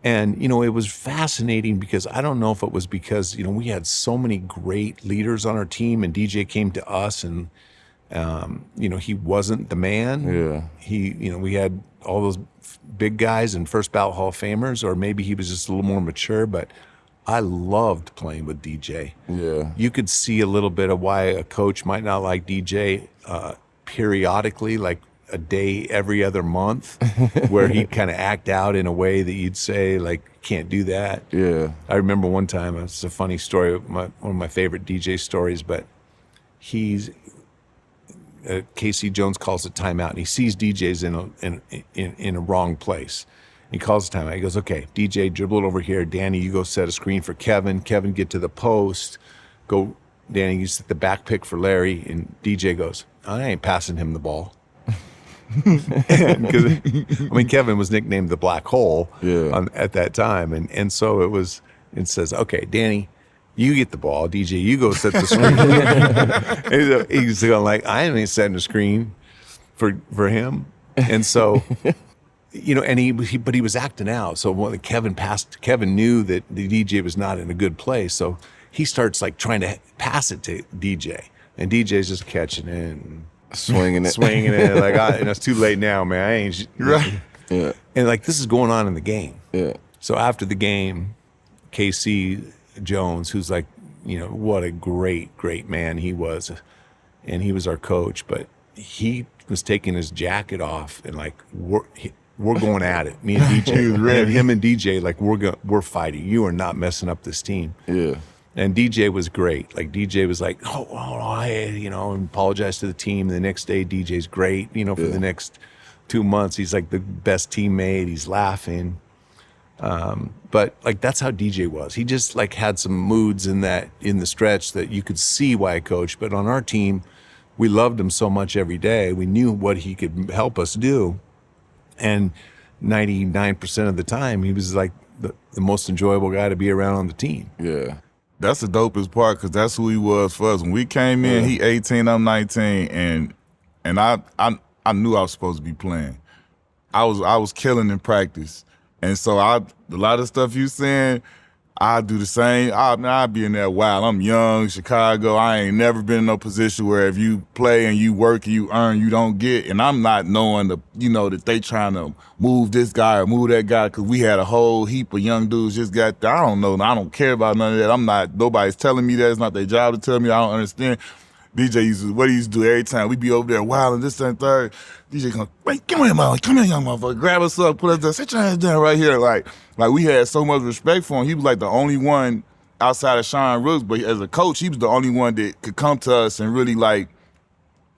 And, it was fascinating because I don't know if it was because, we had so many great leaders on our team and DJ came to us and, he wasn't the man. Yeah. We had all those big guys and first ballot Hall of Famers, or maybe he was just a little more mature, but I loved playing with DJ. Yeah. You could see a little bit of why a coach might not like DJ periodically, like a day every other month, where he'd kind of act out in a way that you'd say, like, can't do that. Yeah. I remember one time, it's a funny story, one of my favorite DJ stories, but Casey Jones calls a timeout, and he sees DJ's in a wrong place. He calls a timeout. He goes, okay, DJ, dribble it over here. Danny, you go set a screen for Kevin. Kevin, get to the post. Go, Danny, you set the back pick for Larry. And DJ goes, I ain't passing him the ball. Kevin was nicknamed the Black Hole at that time. And so it says, okay, Danny, you get the ball. DJ, you go set the screen. He's going like, I ain't setting a screen for him. And so, and he was acting out. So when Kevin knew that the DJ was not in a good place. So he starts like trying to pass it to DJ, and DJ's just catching it and swinging it. Like, and it's too late now, man. I ain't Right. Yeah. And like, this is going on in the game. Yeah. So after the game, Casey Jones, who's like, what a great, great man he was. And he was our coach, but he was taking his jacket off and like, we're going at it. Me and DJ, He was ready. him and DJ, like we're fighting. You are not messing up this team. Yeah. And DJ was great. Like DJ was like, and apologized to the team. The next day, DJ's great. For the next 2 months, he's like the best teammate. He's laughing. But like that's how DJ was. He just like had some moods in the stretch that you could see why I coached. But on our team, we loved him so much every day. We knew what he could help us do. And 99% of the time, he was like the most enjoyable guy to be around on the team. Yeah. That's the dopest part because that's who he was for us. When we came in, he 18, I'm 19, and I knew I was supposed to be playing. I was killing in practice. And so a lot of stuff you saying, I do the same. I'll be in there while I'm young, Chicago. I ain't never been in no position where if you play and you work and you earn, you don't get. And I'm not knowing that they trying to move this guy or move that guy because we had a whole heap of young dudes just got there. I don't know. I don't care about none of that. Nobody's telling me that. It's not their job to tell me. I don't understand. What he used to do every time. We be over there wilding this and third. DJ come, wait, come here, young motherfucker. Grab us up, put us down, sit your ass down right here. Like we had so much respect for him. He was like the only one outside of Sean Rooks, but as a coach, he was the only one that could come to us and really like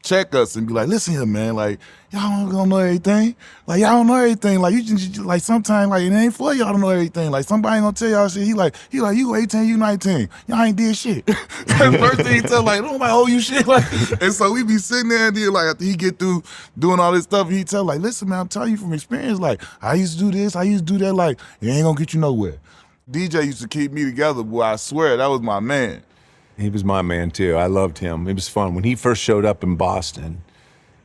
check us and be like, listen here, man, like, y'all don't know everything. Like, y'all don't know everything. Like, you just, like, sometimes, like, it ain't for y'all to know everything. Like, somebody gonna tell y'all shit. He like, you 18, you 19. Y'all ain't did shit. That's the first thing he tell, like, nobody owe you shit. Like, and so we be sitting there and then, like, after he get through doing all this stuff, he tell, like, listen, man, I'm telling you from experience, like, I used to do this, I used to do that, like, it ain't gonna get you nowhere. DJ used to keep me together, boy, I swear, that was my man. He was my man, too. I loved him. It was fun. When he first showed up in Boston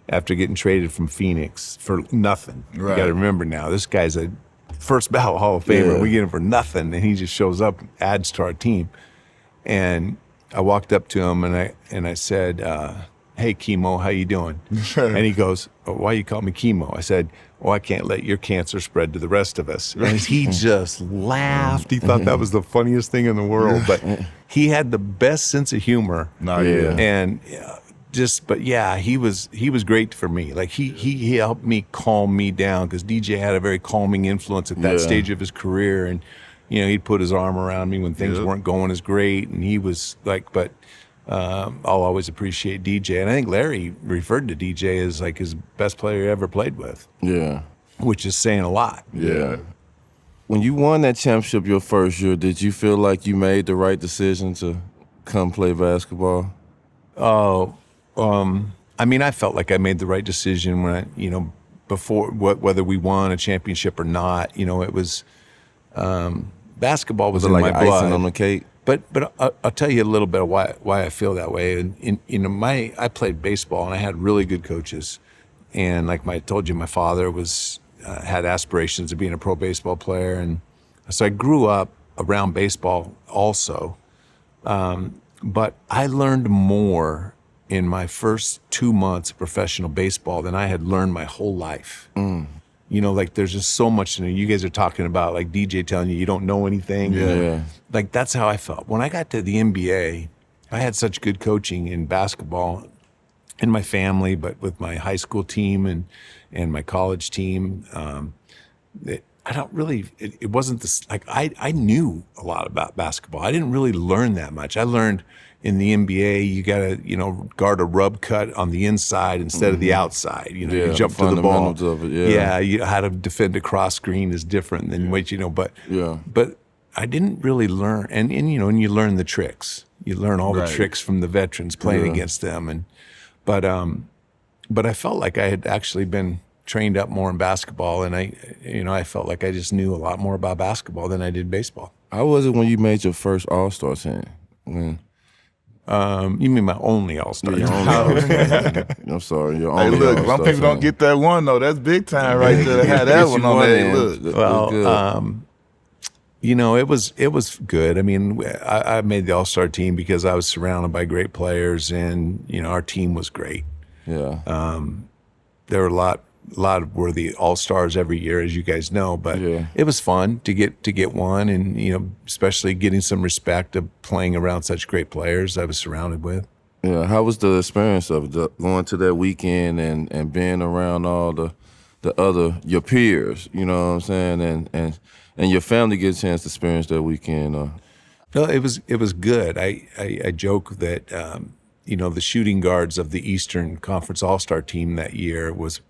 after getting traded from Phoenix for nothing, You got to remember now, this guy's a first ballot Hall of Famer. Yeah. We get him for nothing, and he just shows up, adds to our team. And I walked up to him, and I said, hey, Chemo, how you doing? And he goes, oh, why you call me Chemo? I said, I can't let your cancer spread to the rest of us. And he just laughed. He thought that was the funniest thing in the world. But he had the best sense of humor. And he was great for me. Like he helped me calm me down because DJ had a very calming influence at that stage of his career. And, he'd put his arm around me when things weren't going as great. And he was like, I'll always appreciate DJ. And I think Larry referred to DJ as like his best player he ever played with. Yeah. Which is saying a lot. Yeah. When you won that championship your first year, did you feel like you made the right decision to come play basketball? I felt like I made the right decision when before whether we won a championship or not. It was basketball was in like my blood. Icing on the cake. But I'll tell you a little bit of why I feel that way. And I played baseball and I had really good coaches. And like I told you, my father had aspirations of being a pro baseball player, and so I grew up around baseball also. But I learned more in my first 2 months of professional baseball than I had learned my whole life. Like there's just so much. You guys are talking about like DJ telling you don't know anything. Yeah. Like that's how I felt. When I got to the NBA, I had such good coaching in basketball in my family, but with my high school team and my college team. It wasn't this, like I knew a lot about basketball. I didn't really learn that much. I learned in the NBA, you got to, guard a rub cut on the inside instead of the outside. You jump to the ball. Of it, how to defend a cross screen is different than but I didn't really learn. And you learn the tricks. You learn all the tricks from the veterans playing against them. But I felt like I had actually been trained up more in basketball, and I felt like I just knew a lot more about basketball than I did baseball. How was it when you made your first All-Star team? You mean my only All-Star team? I'm sorry, your only. Hey, look, All-Star some people team. don't get that one though. That's big time right there. To have that one on there. Look. Well, it was good. I mean, I made the All-Star team because I was surrounded by great players, and our team was great. Yeah. There were a lot of worthy All-Stars every year, as you guys know, but it was fun to get one, and especially getting some respect of playing around such great players I was surrounded with. Yeah. How was the experience of going to that weekend and being around all the your peers? You know what I'm saying, and your family get a chance to experience that weekend. No, it was good. I joke that the shooting guards of the Eastern Conference All-Star team that year was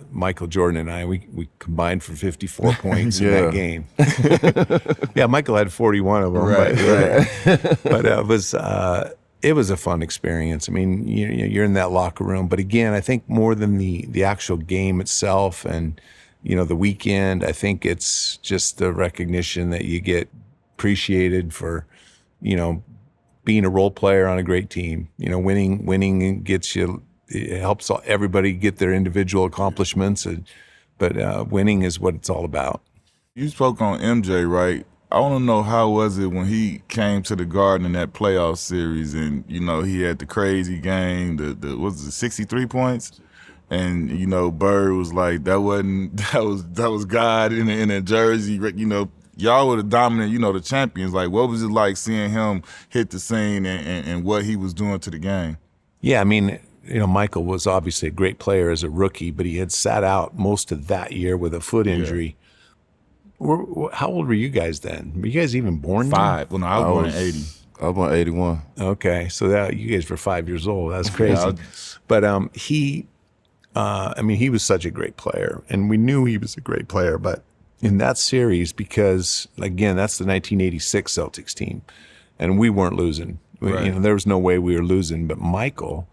Michael Jordan and I. We combined for 54 points in that game. Yeah, Michael had 41 of them. But it was a fun experience. I mean, you're in that locker room. But again, I think more than the actual game itself and the weekend, I think it's just the recognition that you get appreciated for being a role player on a great team. Winning gets you. It helps everybody get their individual accomplishments, but winning is what it's all about. You spoke on MJ, right? I want to know how was it when he came to the Garden in that playoff series, and he had the crazy game, the was it 63 points, and Bird was like that was God in a jersey, Y'all were the dominant, the champions. Like, what was it like seeing him hit the scene and what he was doing to the game? Yeah, I mean, Michael was obviously a great player as a rookie, but he had sat out most of that year with a foot injury. Yeah. How old were you guys then? Were you guys even born then? 5. Well, no, I was born in 80. I was born in 81. Okay, so you guys were 5 years old. That's crazy. But he was such a great player, and we knew he was a great player, but in that series, because, again, that's the 1986 Celtics team, and we weren't losing. Right. There was no way we were losing. But Michael,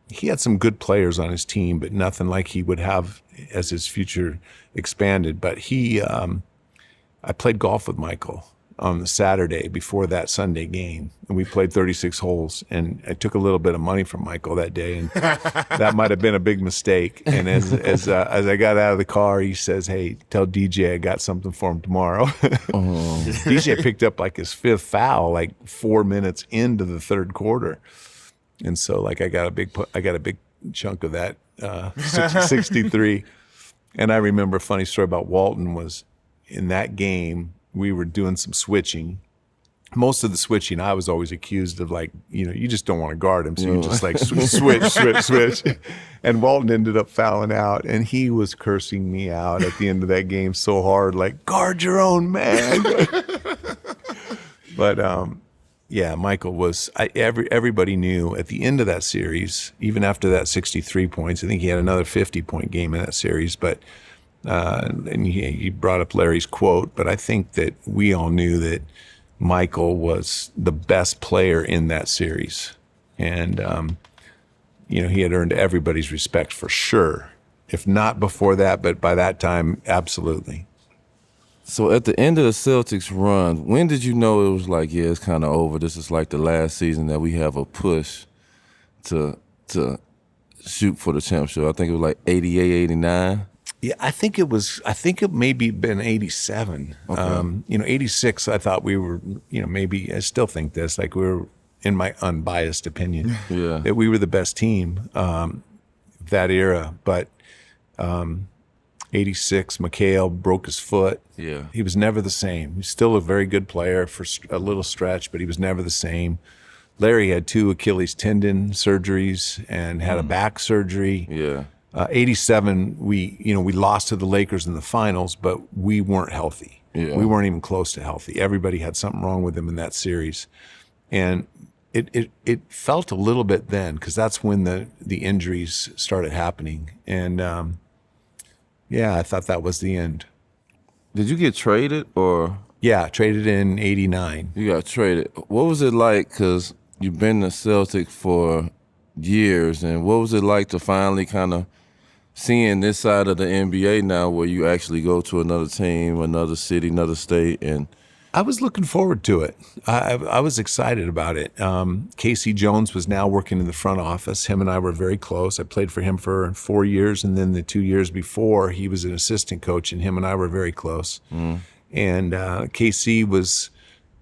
he had some good players on his team, but nothing like he would have as his future expanded. But I played golf with Michael on the Saturday before that Sunday game, and we played 36 holes, and I took a little bit of money from Michael that day, and that might have been a big mistake. And as I got out of the car, he says, "Hey, tell DJ I got something for him tomorrow." DJ picked up like his 5th foul, like 4 minutes into the 3rd quarter, and so like I got a big chunk of that 63. And I remember a funny story about Walton was in that game. We were doing some switching. Most of the switching, I was always accused of you just don't want to guard him, so you just like switch. And Walton ended up fouling out, and he was cursing me out at the end of that game so hard, like, guard your own man. But yeah, Michael was. Everybody knew at the end of that series, even after that 63 points, I think he had another 50-point game in that series, but. And he brought up Larry's quote, but I think that we all knew that Michael was the best player in that series. And, he had earned everybody's respect for sure. If not before that, but by that time, absolutely. So at the end of the Celtics run, when did you know it was like, yeah, it's kind of over? This is like the last season that we have a push to shoot for the championship. I think it was like 88, 89. Yeah, I think it maybe been 87. Okay. 86, I thought we were, maybe, I still think this, like we were, in my unbiased opinion, that we were the best team that era. But 86, McHale broke his foot. Yeah. He was never the same. He's still a very good player for a little stretch, but he was never the same. Larry had 2 Achilles tendon surgeries and had a back surgery. Yeah. 87, we lost to the Lakers in the finals, but we weren't healthy. Yeah. We weren't even close to healthy. Everybody had something wrong with them in that series. And it felt a little bit then, because that's when the injuries started happening. And, I thought that was the end. Did you get traded or? Yeah, traded in 89. You got traded. What was it like? Because you've been a Celtic for years, and what was it like to finally kind of seeing this side of the NBA now, where you actually go to another team, another city, another state? And I was looking forward to it. I was excited about it. Casey Jones was now working in the front office. Him and I were very close. I played for him for 4 years, and then the 2 years before, he was an assistant coach, and him and I were very close. And Casey was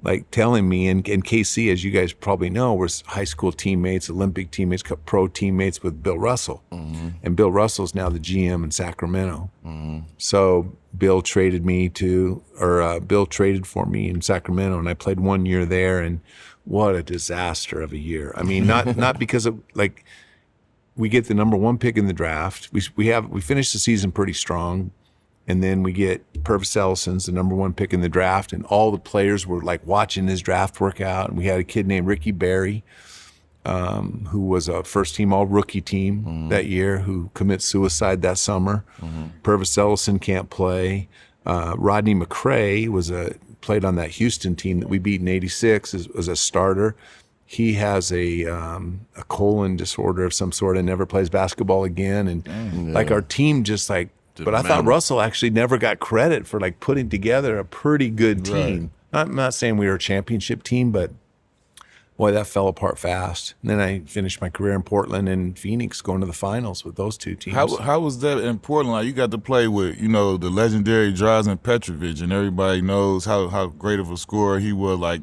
like telling me, and KC, as you guys probably know, was high school teammates, Olympic teammates, pro teammates with Bill Russell. And Bill Russell's now the GM in Sacramento. So Bill traded for me in Sacramento, and I played 1 year there, and what a disaster of a year. I mean, not because of, like, we get the number 1 pick in the draft. We finished the season pretty strong. And then we get Purvis Ellison's the number 1 pick in the draft, and all the players were like watching his draft work out. And we had a kid named Ricky Berry, who was a first-team all-rookie team that year, who commits suicide that summer. Purvis Ellison can't play. Rodney McRae played on that Houston team that we beat in '86, was a starter. He has a colon disorder of some sort and never plays basketball again. And like our team just like. But I thought Russell actually never got credit for like putting together a pretty good team. Right. I'm not saying we were a championship team, but boy, that fell apart fast. And then I finished my career in Portland and Phoenix, going to the finals with those two teams. How was that in Portland? Like, you got to play with, you know, the legendary Drazen Petrovic, and everybody knows how great of a scorer he was. Like,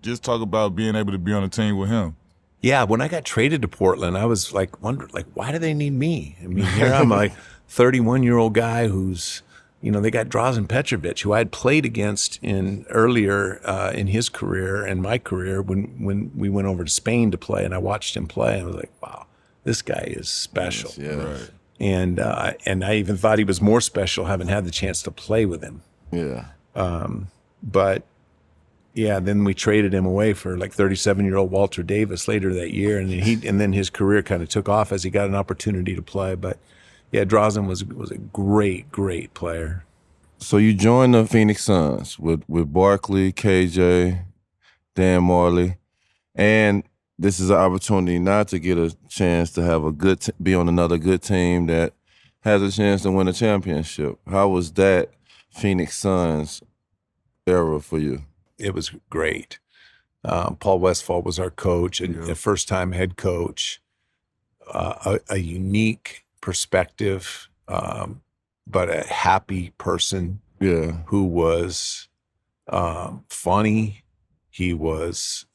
just talk about being able to be on a team with him. Yeah, when I got traded to Portland, I was like, wondering, like, why do they need me? I mean, here I'm like 31-year-old guy who's, you know, they got Drazen Petrovic, who I had played against earlier in his career and my career when we went over to Spain to play, and I watched him play, and I was like, wow, this guy is special. Yes, yeah. Right. And I even thought he was more special having had the chance to play with him. Yeah. But yeah, then we traded him away for like 37-year-old Walter Davis later that year, and then his career kind of took off as he got an opportunity to play. But yeah, Drazen was a great player. So you joined the Phoenix Suns with Barkley, KJ, Dan Marley, and this is an opportunity not to get a chance to have be on another good team that has a chance to win a championship. How was that Phoenix Suns era for you? It was great. Paul Westphal was our coach, and a first-time head coach, a unique perspective, but a happy person. Yeah. Who was funny. He was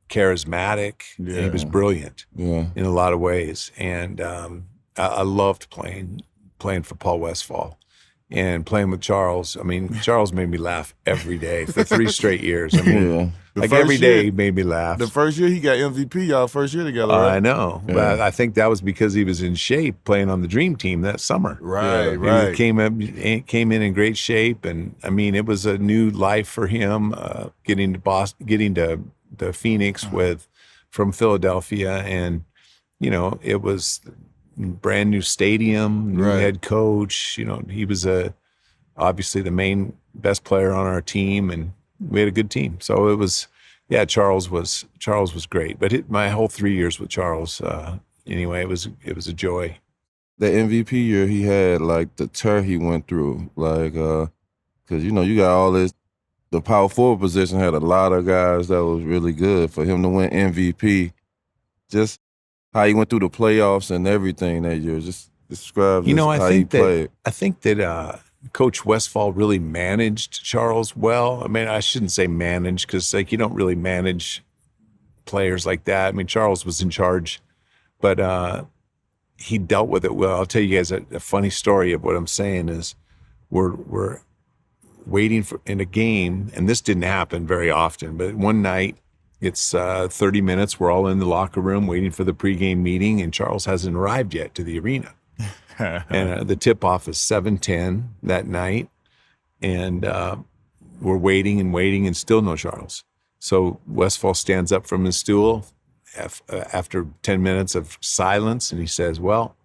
charismatic. Yeah. And he was brilliant Yeah. in a lot of ways. And I loved playing for Paul Westphal. And playing with Charles, I mean, Charles made me laugh every day for 3 straight years. I mean, like every day he made me laugh. The first year he got MVP, y'all first year together, right? I know, but I think that was because he was in shape playing on the Dream Team that summer. Right, He came in great shape, and I mean, it was a new life for him, getting to Boston, getting to Phoenix from Philadelphia, and you know, it was brand new stadium, new head coach. You know, he was obviously the best player on our team, and we had a good team. So it was, Charles was great. But my whole 3 years with Charles, anyway, it was a joy. The MVP year he had, like the tear he went through, like, because you know you got all this. The power forward position had a lot of guys that was really good. For him to win MVP, just how he went through the playoffs and everything that year, just describe how he played. I think that Coach Westphal really managed Charles well. I mean, I shouldn't say manage, because like you don't really manage players like that. I mean, Charles was in charge, but he dealt with it well. I'll tell you guys a funny story of what I'm saying is we're waiting in a game, and this didn't happen very often, but one night, it's 30 minutes. We're all in the locker room waiting for the pregame meeting, and Charles hasn't arrived yet to the arena. And the tip-off is 7:10 that night, and we're waiting and still no Charles. So Westphal stands up from his stool after 10 minutes of silence, and he says, well,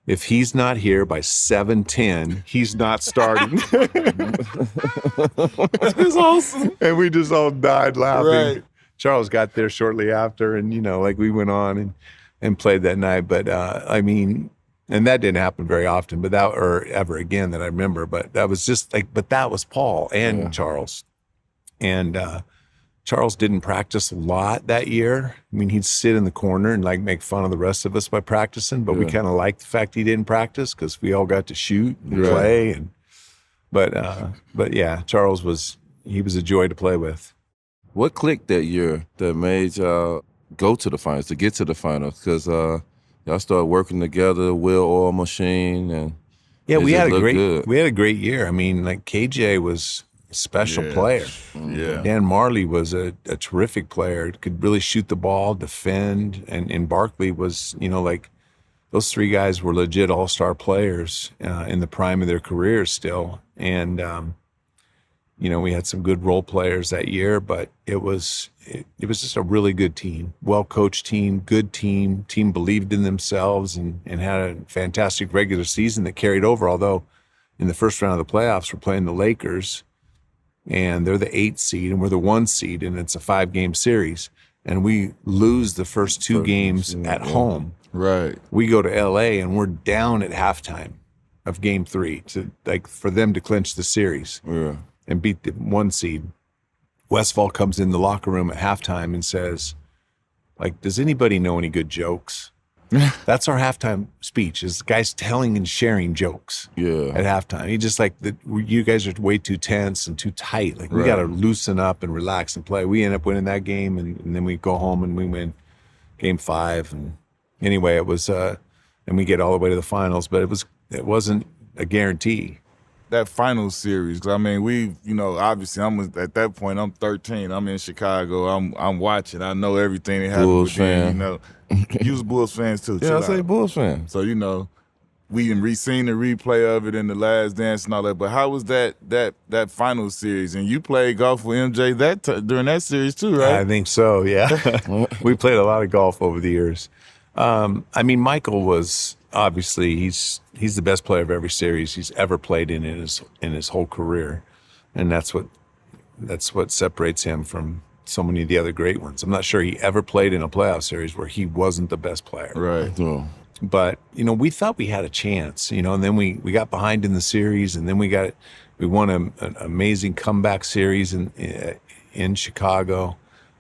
if he's not here by 7:10, he's not starting. That's awesome. And we just all died laughing. Right. Charles got there shortly after, and you know, like we went on and played that night. But I mean, and that didn't happen very often, but or ever again that I remember. But that was just like, but that was Paul and Charles, and Charles didn't practice a lot that year. I mean, he'd sit in the corner and like make fun of the rest of us by practicing, but we kind of liked the fact he didn't practice because we all got to shoot and play. And but yeah, Charles was a joy to play with. What clicked that year that made y'all go to the finals, to get to the finals? Because y'all started working together, well-oiled machine, and we had a great year. I mean, like KJ was a special player. Yeah. Dan Marley was a terrific player. Could really shoot the ball, defend, and Barkley was, you know, like those 3 guys were legit all-star players in the prime of their careers still, and. You know, we had some good role players that year, but it was just a really good team, well-coached team, good team. Team believed in themselves and had a fantastic regular season that carried over. Although in the first round of the playoffs, we're playing the Lakers, and they're the 8th seed, and we're the 1 seed, and it's a 5-game series. And we lose the first 2 games at home. Right. We go to LA, and we're down at halftime of game 3 for them to clinch the series. Yeah. And beat the 1 seed. Westphal comes in the locker room at halftime and says, Like, does anybody know any good jokes? That's our halftime speech, is guys telling and sharing jokes at halftime. He just like, you guys are way too tense and too tight. Like, we got to loosen up and relax and play. We end up winning that game, and then we go home and we win game 5. And anyway, it was, and we get all the way to the finals, but it wasn't a guarantee. That final series, 'cause I mean, obviously at that point, I'm 13. I'm in Chicago. I'm watching. I know everything that happened. Bulls fan. You was Bulls fans too. Yeah, I say Bulls fan. So, we seen the replay of it in The Last Dance and all that. But how was that final series? And you played golf with MJ during that series too, right? I think so, yeah. We played a lot of golf over the years. Michael was obviously he's the best player of every series he's ever played in his whole career, and that's what separates him from so many of the other great ones. I'm not sure he ever played in a playoff series where he wasn't the best player. Right. No. But we thought we had a chance, and then we got behind in the series, and then we won an amazing comeback series in Chicago,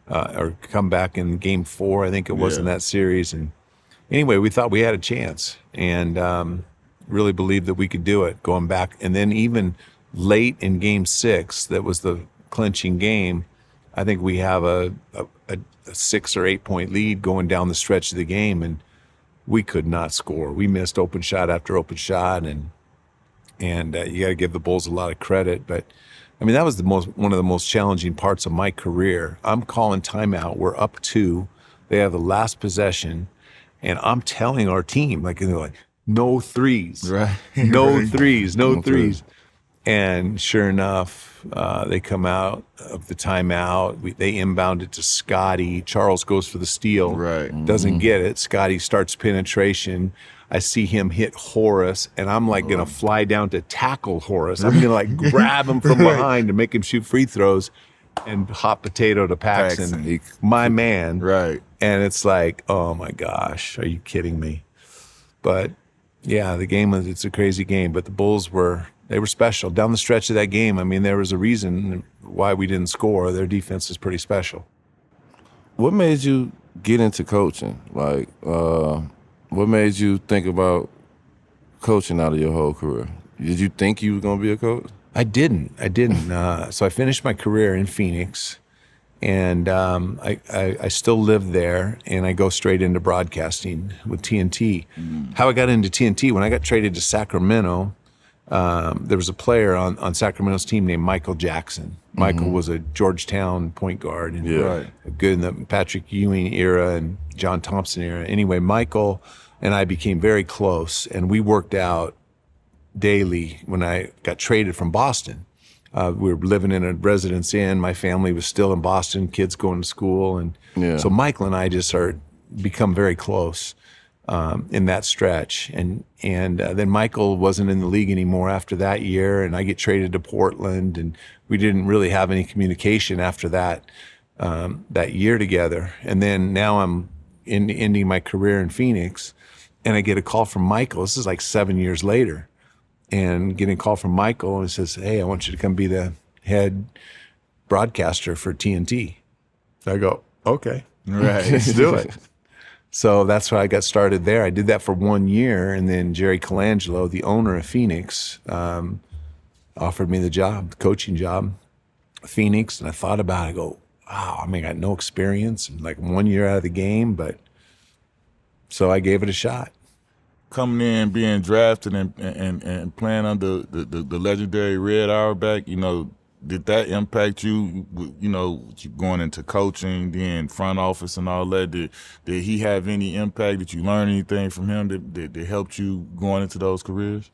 or comeback in Game 4, I think it was in that series, and. Anyway, we thought we had a chance, and really believed that we could do it going back. And then even late in Game 6, that was the clinching game, I think we have a 6 or 8 point lead going down the stretch of the game, and we could not score. We missed open shot after open shot, and you got to give the Bulls a lot of credit. But that was one of the most challenging parts of my career. I'm calling timeout. We're up 2. They have the last possession. And I'm telling our team, and they're like, no threes, right? No threes, no threes. And sure enough, they come out of the timeout. They inbound it to Scotty. Charles goes for the steal, right? Doesn't get it. Scotty starts penetration. I see him hit Horace, and I'm like gonna fly down to tackle Horace. I'm gonna grab him from behind and make him shoot free throws. And hot potato to Paxson, my man. Right. And it's like, oh my gosh, are you kidding me? But yeah, it's a crazy game. But the Bulls were special. Down the stretch of that game, there was a reason why we didn't score. Their defense is pretty special. What made you get into coaching? What made you think about coaching out of your whole career? Did you think you were going to be a coach? I didn't. So I finished my career in Phoenix, and I still live there, and I go straight into broadcasting with TNT. How I got into TNT, when I got traded to Sacramento, there was a player on Sacramento's team named Michael Jackson. Michael was a Georgetown point guard, and good in the Patrick Ewing era and John Thompson era. Anyway, Michael and I became very close, and we worked out daily when I got traded from Boston. We were living in a Residence Inn. My family was still in Boston, kids going to school. And so Michael and I just become very close in that stretch. And then Michael wasn't in the league anymore after that year, and I get traded to Portland, and we didn't really have any communication after that year together. And then now I'm ending my career in Phoenix, and I get a call from Michael. This is 7 years later. And getting a call from Michael, and says, hey, I want you to come be the head broadcaster for TNT. I go, okay, right, let's do it. So that's why I got started there. I did that for 1 year, and then Jerry Colangelo, the owner of Phoenix, offered me the coaching job, Phoenix. And I thought about it. I go, wow, I got no experience, and 1 year out of the game, but so I gave it a shot. Coming in, being drafted, and playing under the legendary Red Auerbach, did that impact you? Going into coaching, then front office and all that. Did he have any impact? Did you learn anything from him that helped you going into those careers?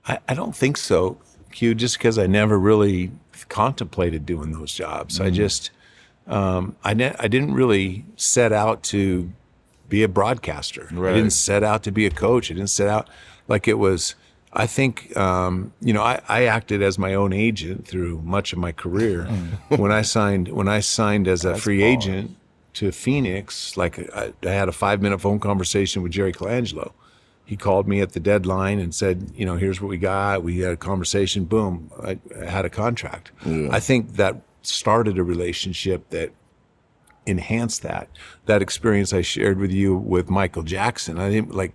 I don't think so, Q. Just because I never really contemplated doing those jobs. I just I didn't really set out to be a broadcaster. Right. I didn't set out to be a coach. I didn't set out it was. I think I acted as my own agent through much of my career. When I signed as a free agent to Phoenix, I had a 5-minute phone conversation with Jerry Colangelo. He called me at the deadline and said, here's what we got. We had a conversation. Boom, I had a contract. Yeah. I think that started a relationship that enhance that. That experience I shared with you with Michael Jackson, I didn't like.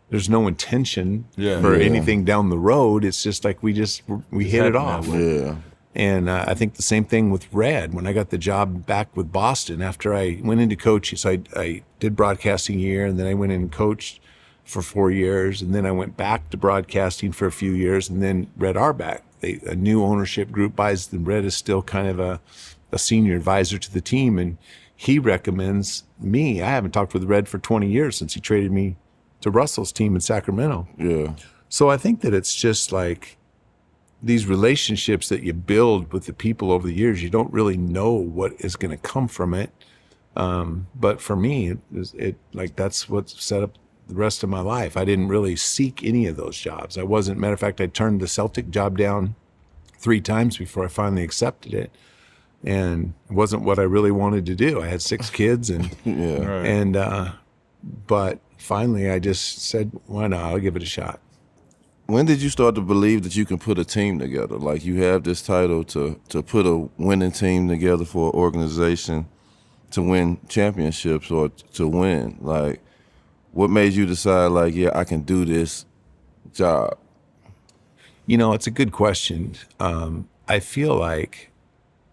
There's no intention for anything down the road. It's just like we hit it off. Yeah. And I think the same thing with Red. When I got the job back with Boston, after I went into coaching, so I did broadcasting a year, and then I went in and coached for 4 years, and then I went back to broadcasting for a few years, and then Red Auerbach, a new ownership group buys them. Red is still kind of a senior advisor to the team, and he recommends me. I haven't talked with Red for 20 years since he traded me to Russell's team in Sacramento. Yeah. So I think that it's just like these relationships that you build with the people over the years, you don't really know what is going to come from it. But for me, that's what set up the rest of my life. I didn't really seek any of those jobs. Matter of fact, I turned the Celtic job down 3 times before I finally accepted it. And it wasn't what I really wanted to do. I had 6 kids but finally I just said, why not? I'll give it a shot. When did you start to believe that you can put a team together? Like, you have this title to put a winning team together for an organization to win championships or to win. Like, what made you decide, like, yeah, I can do this job? You know, it's a good question. I feel like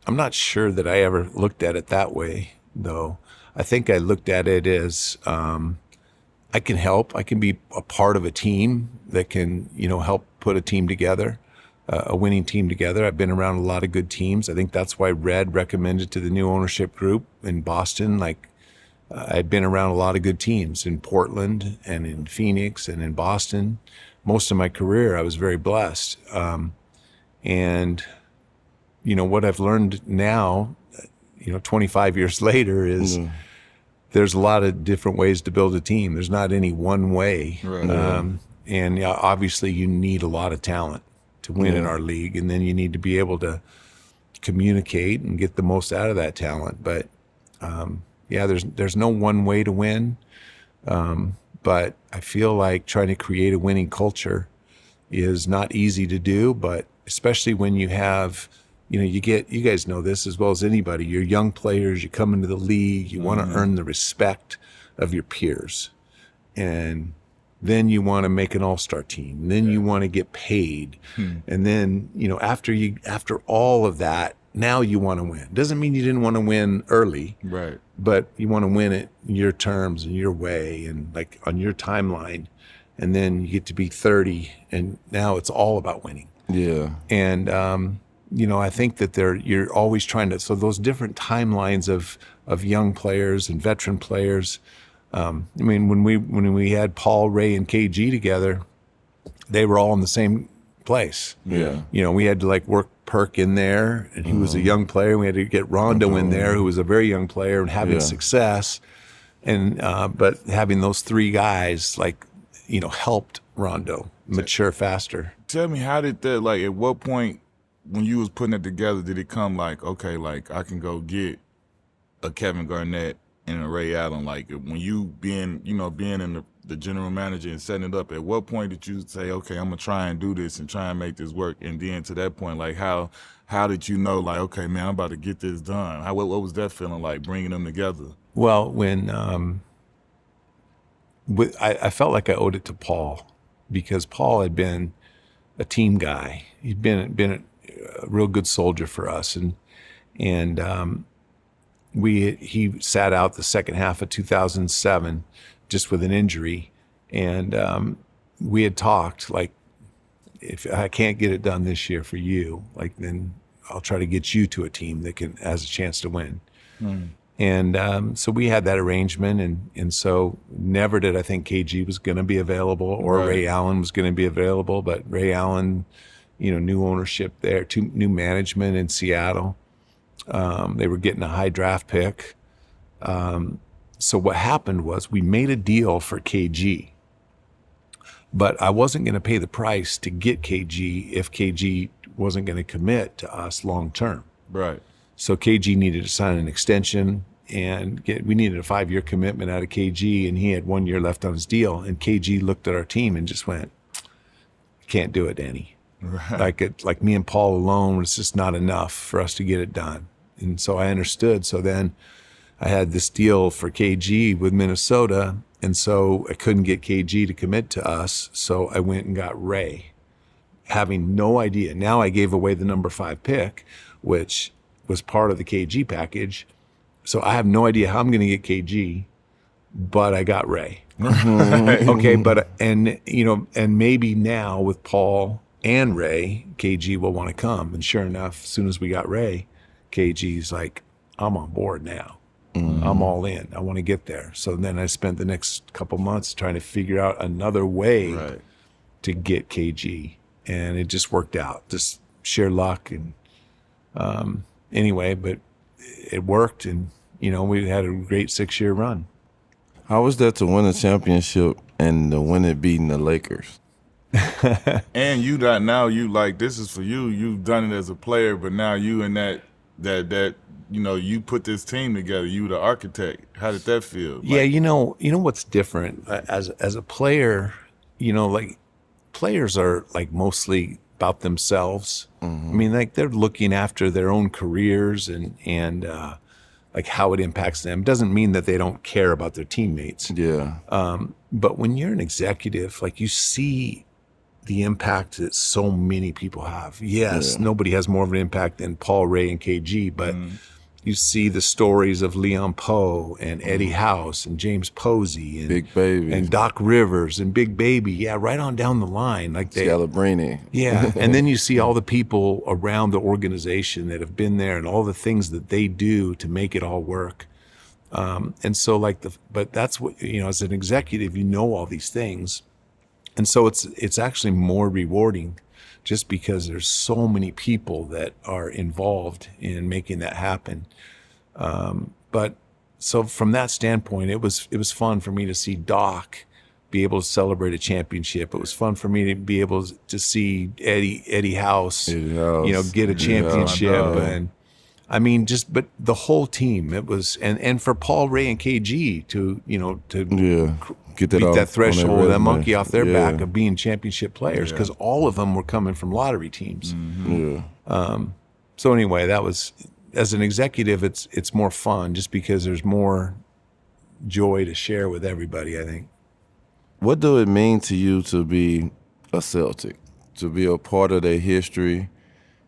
I'm not sure that I ever looked at it that way, though. I think I looked at it as I can help. I can be a part of a team that can, help put a team together, a winning team together. I've been around a lot of good teams. I think that's why Red recommended to the new ownership group in Boston. Like, I'd been around a lot of good teams in Portland and in Phoenix and in Boston. Most of my career, I was very blessed. And what I've learned now, 25 years later is there's a lot of different ways to build a team. There's not any one way. Right. And obviously you need a lot of talent to win in our league. And then you need to be able to communicate and get the most out of that talent. But there's no one way to win. But I feel like trying to create a winning culture is not easy to do, but especially when you have, you guys know this as well as anybody. You're young players, you come into the league, you want to earn the respect of your peers. And then you want to make an all-star team. And then you want to get paid. And then, after all of that, now you want to win. Doesn't mean you didn't want to win early. Right. But you want to win it in your terms and your way and like on your timeline. And then you get to be 30 and now it's all about winning. Yeah. And, I think that you're always trying to, so those different timelines of young players and veteran players. When we had Paul, Ray, and KG together, they were all in the same place. Yeah. We had to work Perk in there, and he was a young player. And we had to get Rondo in there, who was a very young player and having success. And but having those 3 guys helped Rondo mature faster. Tell me, how did that, at what point when you was putting it together, did it come okay, I can go get a Kevin Garnett and a Ray Allen? When you being in the general manager and setting it up, at what point did you say, okay, I'm gonna try and do this and try and make this work? And then to that point, how did you know, okay, man, I'm about to get this done? What was that feeling like, bringing them together? Well, when I felt like I owed it to Paul, because Paul had been a team guy. He'd been a real good soldier for us, and he sat out the second half of 2007 just with an injury, and we had talked, if I can't get it done this year for you, then I'll try to get you to a team that has a chance to win. And so we had that arrangement, and so never did I think KG was going to be available or Ray Allen was going to be available, but Ray Allen, new ownership there, new management in Seattle. They were getting a high draft pick. So what happened was we made a deal for KG, but I wasn't going to pay the price to get KG if KG wasn't going to commit to us long term. Right. So KG needed to sign an extension, and we needed a 5-year commitment out of KG, and he had 1 year left on his deal. And KG looked at our team and just went, "Can't do it, Danny. Right. Like me and Paul alone, it's just not enough for us to get it done." And so I understood. So then I had this deal for KG with Minnesota, and so I couldn't get KG to commit to us, so I went and got Ray, having no idea. Now I gave away the number 5 pick, which was part of the KG package, so I have no idea how I'm going to get KG, but I got Ray. Okay, but and maybe now with Paul and Ray, KG will want to come. And sure enough, as soon as we got Ray, KG's like, I'm on board now. I'm all in. I want to get there. So then I spent the next couple months trying to figure out another way to get KG, and it just worked out. Just sheer luck, and anyway, but it worked, and we had a great 6-year run. How was that to win a championship and to win it beating the Lakers? And you got now you like this is for you. You've done it as a player, but now you and that you put this team together. You the architect. How did that feel? Yeah, what's different as a player. Like players are like mostly about themselves. I mean, like they're looking after their own careers and like how it impacts them. Doesn't mean that they don't care about their teammates. Yeah. But when you're an executive, like you see the impact that so many people have. Yes, nobody has more of an impact than Paul, Ray, and KG, but you see the stories of Leon Poe and Eddie House and James Posey and Big Baby and Doc Rivers and Big Baby. Yeah, right on down the line. Like Scalabrini. Yeah, and then you see all the people around the organization that have been there and all the things that they do to make it all work. And so but that's what, as an executive, all these things. And so it's actually more rewarding just because there's so many people that are involved in making that happen. But so from that standpoint, it was fun for me to see Doc be able to celebrate a championship. It was fun for me to be able to see Eddie House, get a championship. And I mean, but the whole team, it was, and for Paul, Ray, and KG to get beat that threshold, that monkey off their back of being championship players, because all of them were coming from lottery teams. So anyway, that was, as an executive, it's more fun just because there's more joy to share with everybody, I think. What do it mean to you to be a Celtic, to be a part of their history,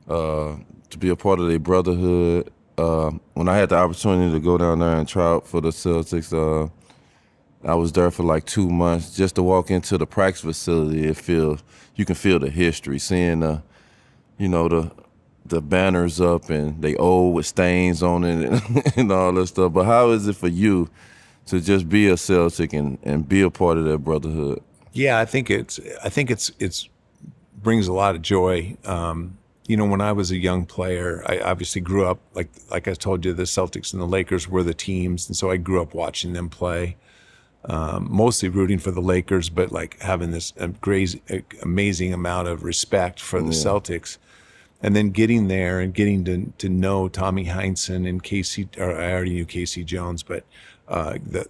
to be a part of their brotherhood? When I had the opportunity to go down there and try out for the Celtics, I was there for like 2 months. Just to walk into the practice facility, you can feel the history, seeing the banners up and they old with stains on it and all that stuff. But how is it for you to just be a Celtic and be a part of that brotherhood? Yeah, I think it's brings a lot of joy. When I was a young player, I obviously grew up like I told you, the Celtics and the Lakers were the teams, and so I grew up watching them play. Mostly rooting for the Lakers, but like having this amazing amount of respect for the Celtics. And then getting there and getting to know Tommy Heinsohn and Casey, or I already knew Casey Jones, but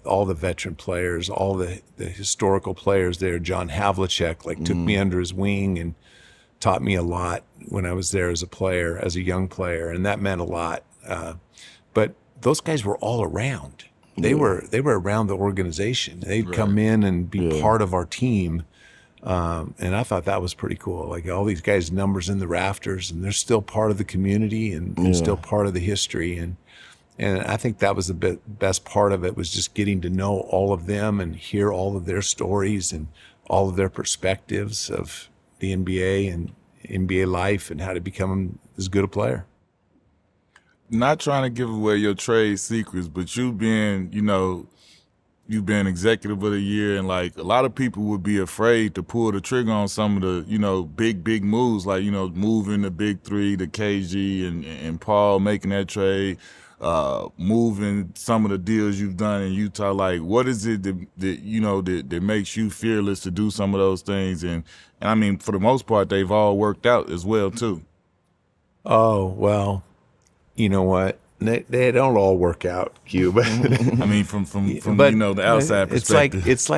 all the veteran players, all the historical players there. John Havlicek took me under his wing and taught me a lot when I was there as a young player, and that meant a lot. But those guys were all around. They were around the organization. They'd come in and be part of our team, and I thought that was pretty cool. Like all these guys' numbers in the rafters, and they're still part of the community and still part of the history. And I think that was the best part of it, was just getting to know all of them and hear all of their stories and all of their perspectives of the NBA and NBA life and how to become as good a player. Not trying to give away your trade secrets, but you've been executive of the year, and like a lot of people would be afraid to pull the trigger on some of the, big moves, like, moving the big three to KG and Paul, making that trade, moving some of the deals you've done in Utah. Like, what is it that makes you fearless to do some of those things? And I mean, for the most part, they've all worked out as well too. Oh, well, you know what? They don't all work out, Cube. I mean, from the outside perspective, it's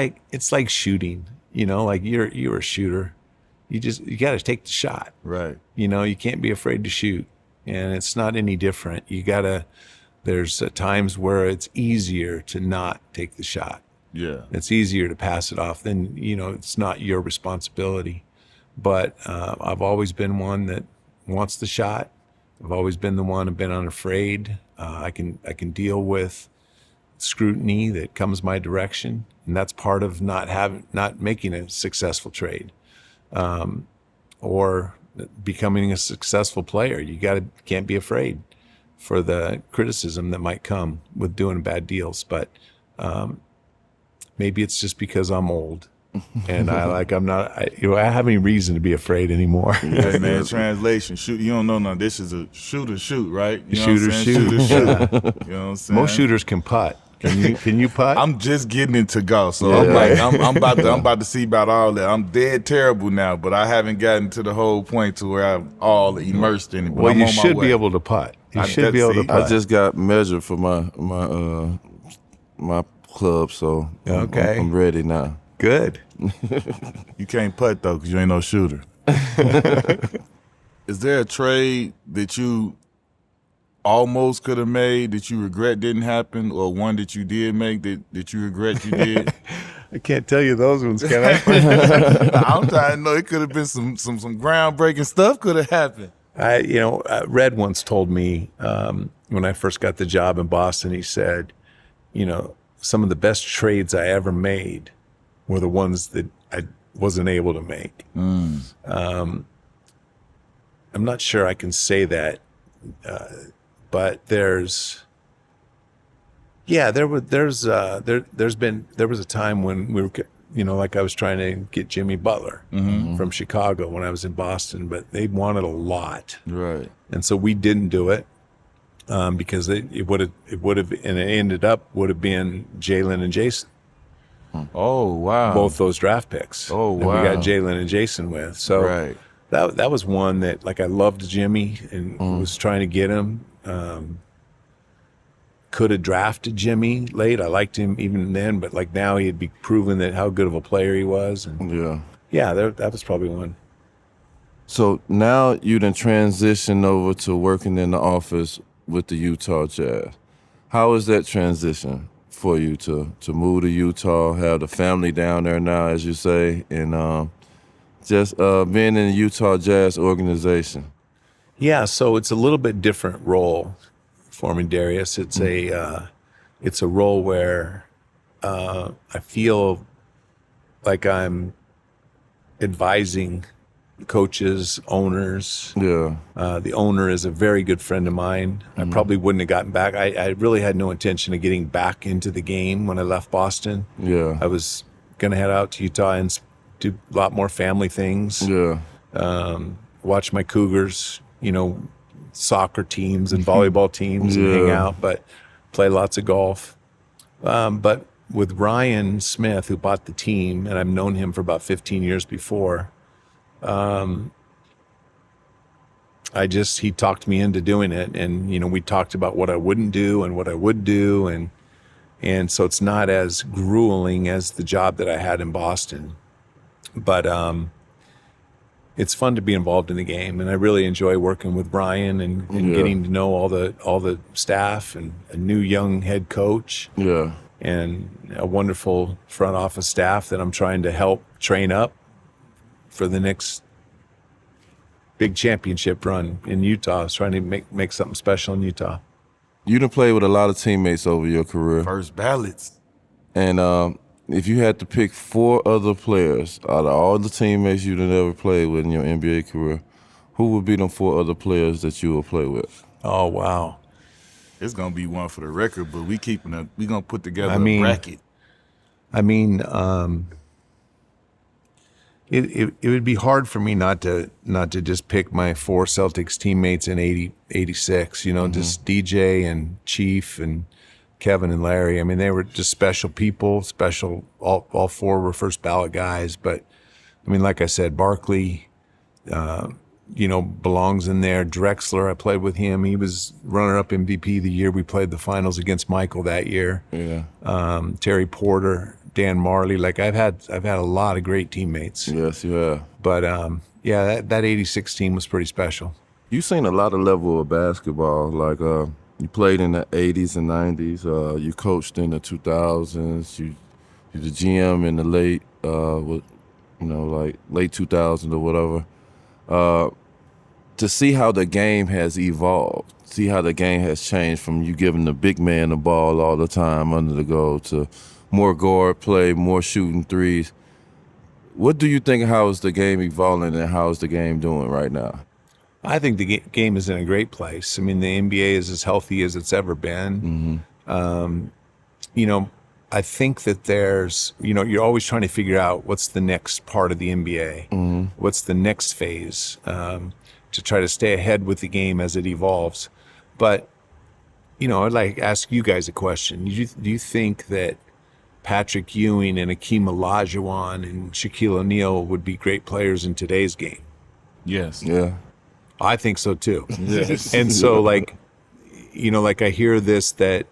like shooting. Like you're a shooter. You got to take the shot. Right. You can't be afraid to shoot, and it's not any different. You gotta. There's times where it's easier to not take the shot. Yeah. It's easier to pass it off. Then, it's not your responsibility. But I've always been one that wants the shot. I've always been the one who've been unafraid. I can deal with scrutiny that comes my direction, and that's part of not making a successful trade, or becoming a successful player. You can't be afraid for the criticism that might come with doing bad deals. But maybe it's just because I'm old. And I have any reason to be afraid anymore. Hey man, translation, shoot. You don't know none. This is a shoot or shoot, right? You know Shoot or what I'm shoot. saying? Shoot or shoot. You know what I'm saying? Most shooters can putt. Can you putt? I'm just getting into golf, so I'm about to see about all that. I'm dead terrible now, but I haven't gotten to the whole point to where I'm all immersed in it. But Well, I'm you on my should way. be able to putt. You should be able to see, putt. I just got measured for my club, so Okay. I'm ready now. Good. You can't putt though, because you ain't no shooter. Is there a trade that you almost could have made that you regret didn't happen, or one that you did make that you regret you did? I can't tell you those ones, can I? I'm trying to know. It could have been some groundbreaking stuff could have happened. Red once told me when I first got the job in Boston, he said, some of the best trades I ever made were the ones that I wasn't able to make. I'm not sure I can say that, but there was a time when we were, like I was trying to get Jimmy Butler from Chicago when I was in Boston, but they wanted a lot, Right. and so we didn't do it because it would have, and it ended up would have been Jalen and Jason. Oh wow! Both those draft picks. Oh, that wow. we got Jalen and Jason with. So Right. that was one that, like, I loved Jimmy and was trying to get him. Could have drafted Jimmy late. I liked him even then, but like now he'd be proven that how good of a player he was. And that was probably one. So now you done transition over to working in the office with the Utah Jazz. How is that transition for you to move to Utah, have the family down there now, as you say, and just being in the Utah Jazz organization? Yeah, so it's a little bit different role for me, Darius. It's a role where I feel like I'm advising coaches, owners. Yeah. The owner is a very good friend of mine. I probably wouldn't have gotten back. I really had no intention of getting back into the game when I left Boston. Yeah. I was going to head out to Utah and do a lot more family things. Yeah. Watch my Cougars, soccer teams and volleyball teams and hang out, but play lots of golf. But with Ryan Smith, who bought the team, and I've known him for about 15 years before, he talked me into doing it, and we talked about what I wouldn't do and what I would do, and so it's not as grueling as the job that I had in Boston, but it's fun to be involved in the game, and I really enjoy working with Brian and getting to know all the staff and a new young head coach, and a wonderful front office staff that I'm trying to help train up for the next big championship run in Utah. I was trying to make something special in Utah. You done played with a lot of teammates over your career. First ballots. And if you had to pick 4 other players out of all the teammates you done ever played with in your NBA career, who would be them 4 other players that you would play with? Oh, wow. It's gonna be one for the record, but we gonna put together a bracket. It would be hard for me not to just pick my 4 Celtics teammates in 86, just DJ and Chief and Kevin and Larry. I mean, they were just special people, all 4 were first ballot guys. But I mean, like I said, Barkley, belongs in there. Drexler, I played with him. He was runner-up MVP the year we played the finals against Michael that year. Yeah. Terry Porter, Dan Marley. Like I've had a lot of great teammates. Yes, you have. But that 86 team was pretty special. You seen a lot of level of basketball. Like You played in the 80s and 90s. You coached in the 2000s. You're the GM in the late 2000s or whatever. To see how the game has evolved, see how the game has changed from you giving the big man the ball all the time under the goal to more guard play, more shooting threes. What do you think, how is the game evolving and how is the game doing right now? I think the game is in a great place. I mean, the NBA is as healthy as it's ever been. I think that there's, you're always trying to figure out what's the next part of the NBA, what's the next phase, to try to stay ahead with the game as it evolves. But, I'd like to ask you guys a question. Do you think that Patrick Ewing and Akeem Olajuwon and Shaquille O'Neal would be great players in today's game? Yes. Yeah. I think so too. Yes. And so I hear this that,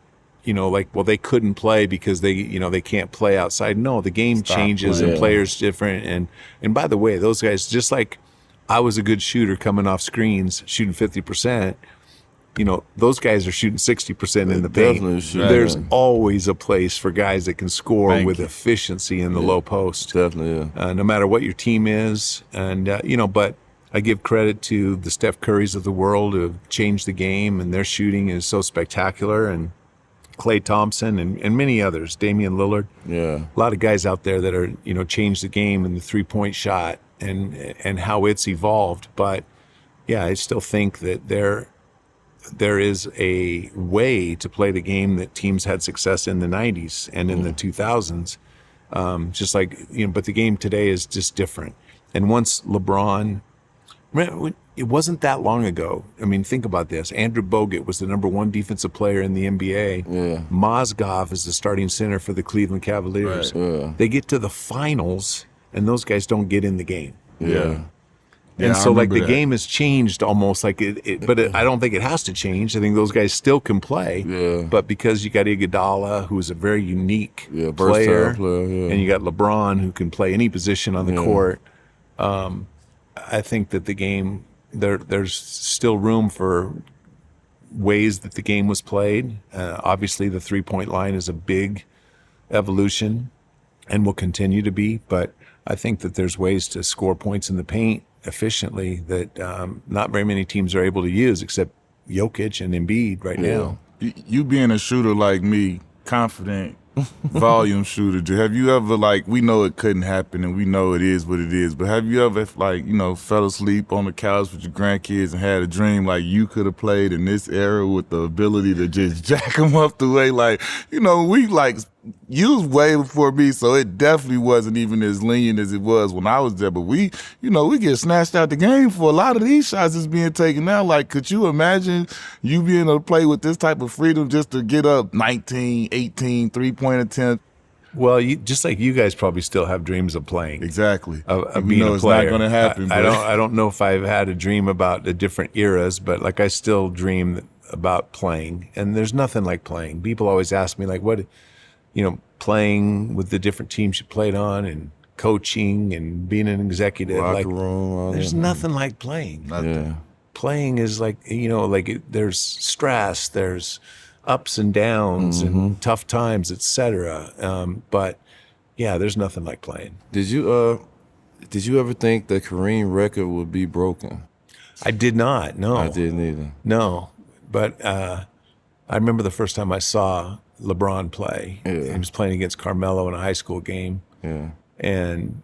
they couldn't play because they can't play outside. No, the game changes and players different. And by the way, those guys, just like I was a good shooter coming off screens, shooting 50%, those guys are shooting 60% in the paint. There's always a place for guys that can score with efficiency in the low post. Definitely, yeah. No matter what your team is. And, but I give credit to the Steph Currys of the world who have changed the game, and their shooting is so spectacular. And Klay Thompson and many others, Damian Lillard. Yeah. A lot of guys out there that are, changed the game in the three-point shot and how it's evolved. But, yeah, I still think that there is a way to play the game that teams had success in the 90s and in the 2000s. Just like, but the game today is just different. And once LeBron, it wasn't that long ago. I mean, think about this. Andrew Bogut was the #1 defensive player in the NBA. Yeah. Mozgov is the starting center for the Cleveland Cavaliers. Right. Yeah. They get to the finals, and those guys don't get in the game. Yeah. And so, the game has changed almost but I don't think it has to change. I think those guys still can play. Yeah. But because you got Iguodala, who's a very unique player, and you got LeBron, who can play any position on the court, I think that the game, there's still room for ways that the game was played. Obviously, the three-point line is a big evolution and will continue to be. But I think that there's ways to score points in the paint efficiently that not very many teams are able to use, except Jokic and Embiid right now. You being a shooter like me, confident, volume shooter, have you ever, we know it couldn't happen and we know it is what it is, but have you ever, fell asleep on the couch with your grandkids and had a dream you could have played in this era with the ability to just jack them up the way, you was way before me, so it definitely wasn't even as lenient as it was when I was there. But we get snatched out the game for a lot of these shots that's being taken now. Could you imagine you being able to play with this type of freedom just to get up 19, 18, three-point attempt? Well, just like you guys probably still have dreams of playing. Exactly. Of being a it's player. Not going to happen. I don't know if I've had a dream about the different eras, but I still dream about playing. And there's nothing like playing. People always ask me what, playing with the different teams you played on and coaching and being an executive. Locker room. There's nothing like playing. Yeah. Playing is there's stress, there's ups and downs and tough times, etc. But yeah, there's nothing like playing. Did you ever think the Kareem record would be broken? I did not. No, I didn't either. No, but I remember the first time I saw LeBron play. Yeah. He was playing against Carmelo in a high school game. Yeah. And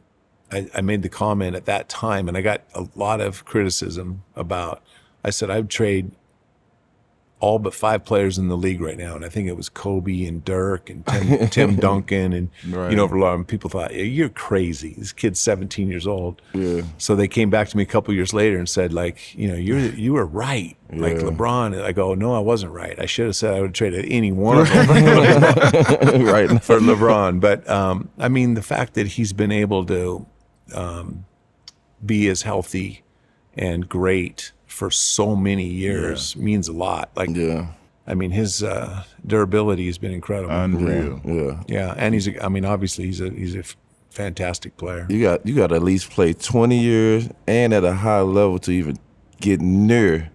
I made the comment at that time, and I got a lot of criticism I said I would trade all but 5 players in the league right now, and I think it was Kobe and Dirk and Tim Duncan and and people thought, you're crazy. This kid's 17 years old. Yeah. So they came back to me a couple years later and said, you were right. LeBron. I go, no, I wasn't right. I should have said I would trade any one of them right for LeBron. But the fact that he's been able to be as healthy and great for so many years means a lot. His durability has been incredible. Unreal. Yeah, and obviously he's a fantastic player. You got to at least play 20 years and at a high level to even get near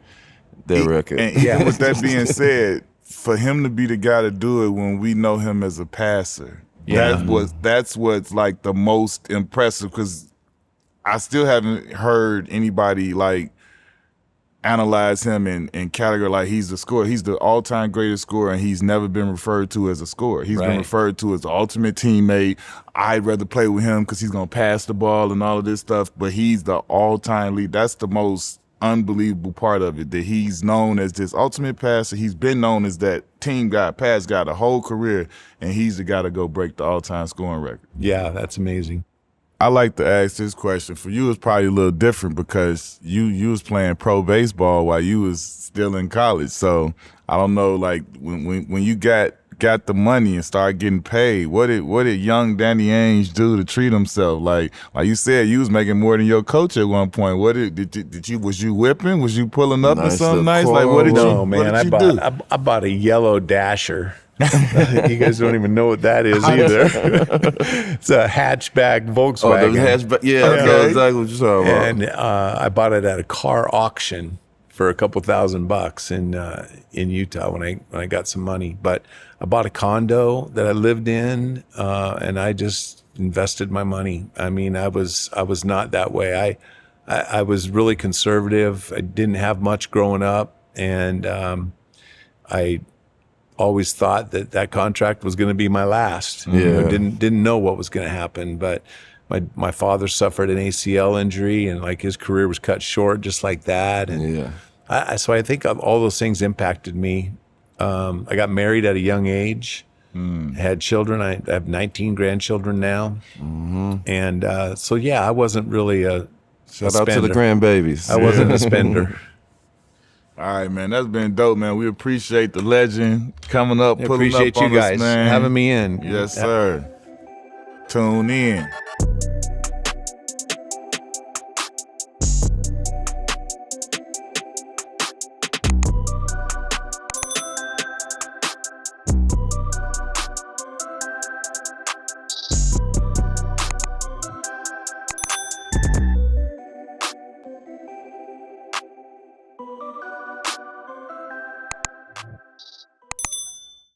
that record. And even with that being said, for him to be the guy to do it when we know him as a passer, that's what's like the most impressive, because I still haven't heard anybody like analyze him and category like he's the scorer. He's the all-time greatest scorer, and he's never been referred to as a scorer. He's been referred to as the ultimate teammate. I'd rather play with him because he's going to pass the ball and all of this stuff, but he's the all-time lead. That's the most unbelievable part of it, that he's known as this ultimate passer. He's been known as that team guy, pass guy the whole career, and he's the guy to go break the all-time scoring record. Yeah, that's amazing. I like to ask this question. For you, it's probably a little different because you was playing pro baseball while you was still in college. So I don't know, like when you got the money and started getting paid, what did young Danny Ainge do to treat himself? Like you said, you was making more than your coach at one point. Was you whipping? Was you pulling up in something nice? Like what did you? No, man, what did you do? I bought a yellow Dasher. You guys don't even know what that is either. It's a hatchback Volkswagen. Oh, the hatchback. Yeah, I know exactly what you're talking about. And I bought it at a car auction for a couple $1,000 in Utah when I got some money. But I bought a condo that I lived in, and I just invested my money. I mean, I was not that way. I was really conservative. I didn't have much growing up, and I always thought that contract was going to be my last. Yeah. You know, didn't know what was going to happen, but my father suffered an ACL injury, and like his career was cut short just like that. And so I think all those things impacted me. I got married at a young age, had children. I have 19 grandchildren now. And so, yeah, I wasn't really a Shout out to the grandbabies. I wasn't a spender. All right, man. That's been dope, man. We appreciate the legend coming up, pulling up on Appreciate you guys us, man. having me in. Yes, sir. Tune in.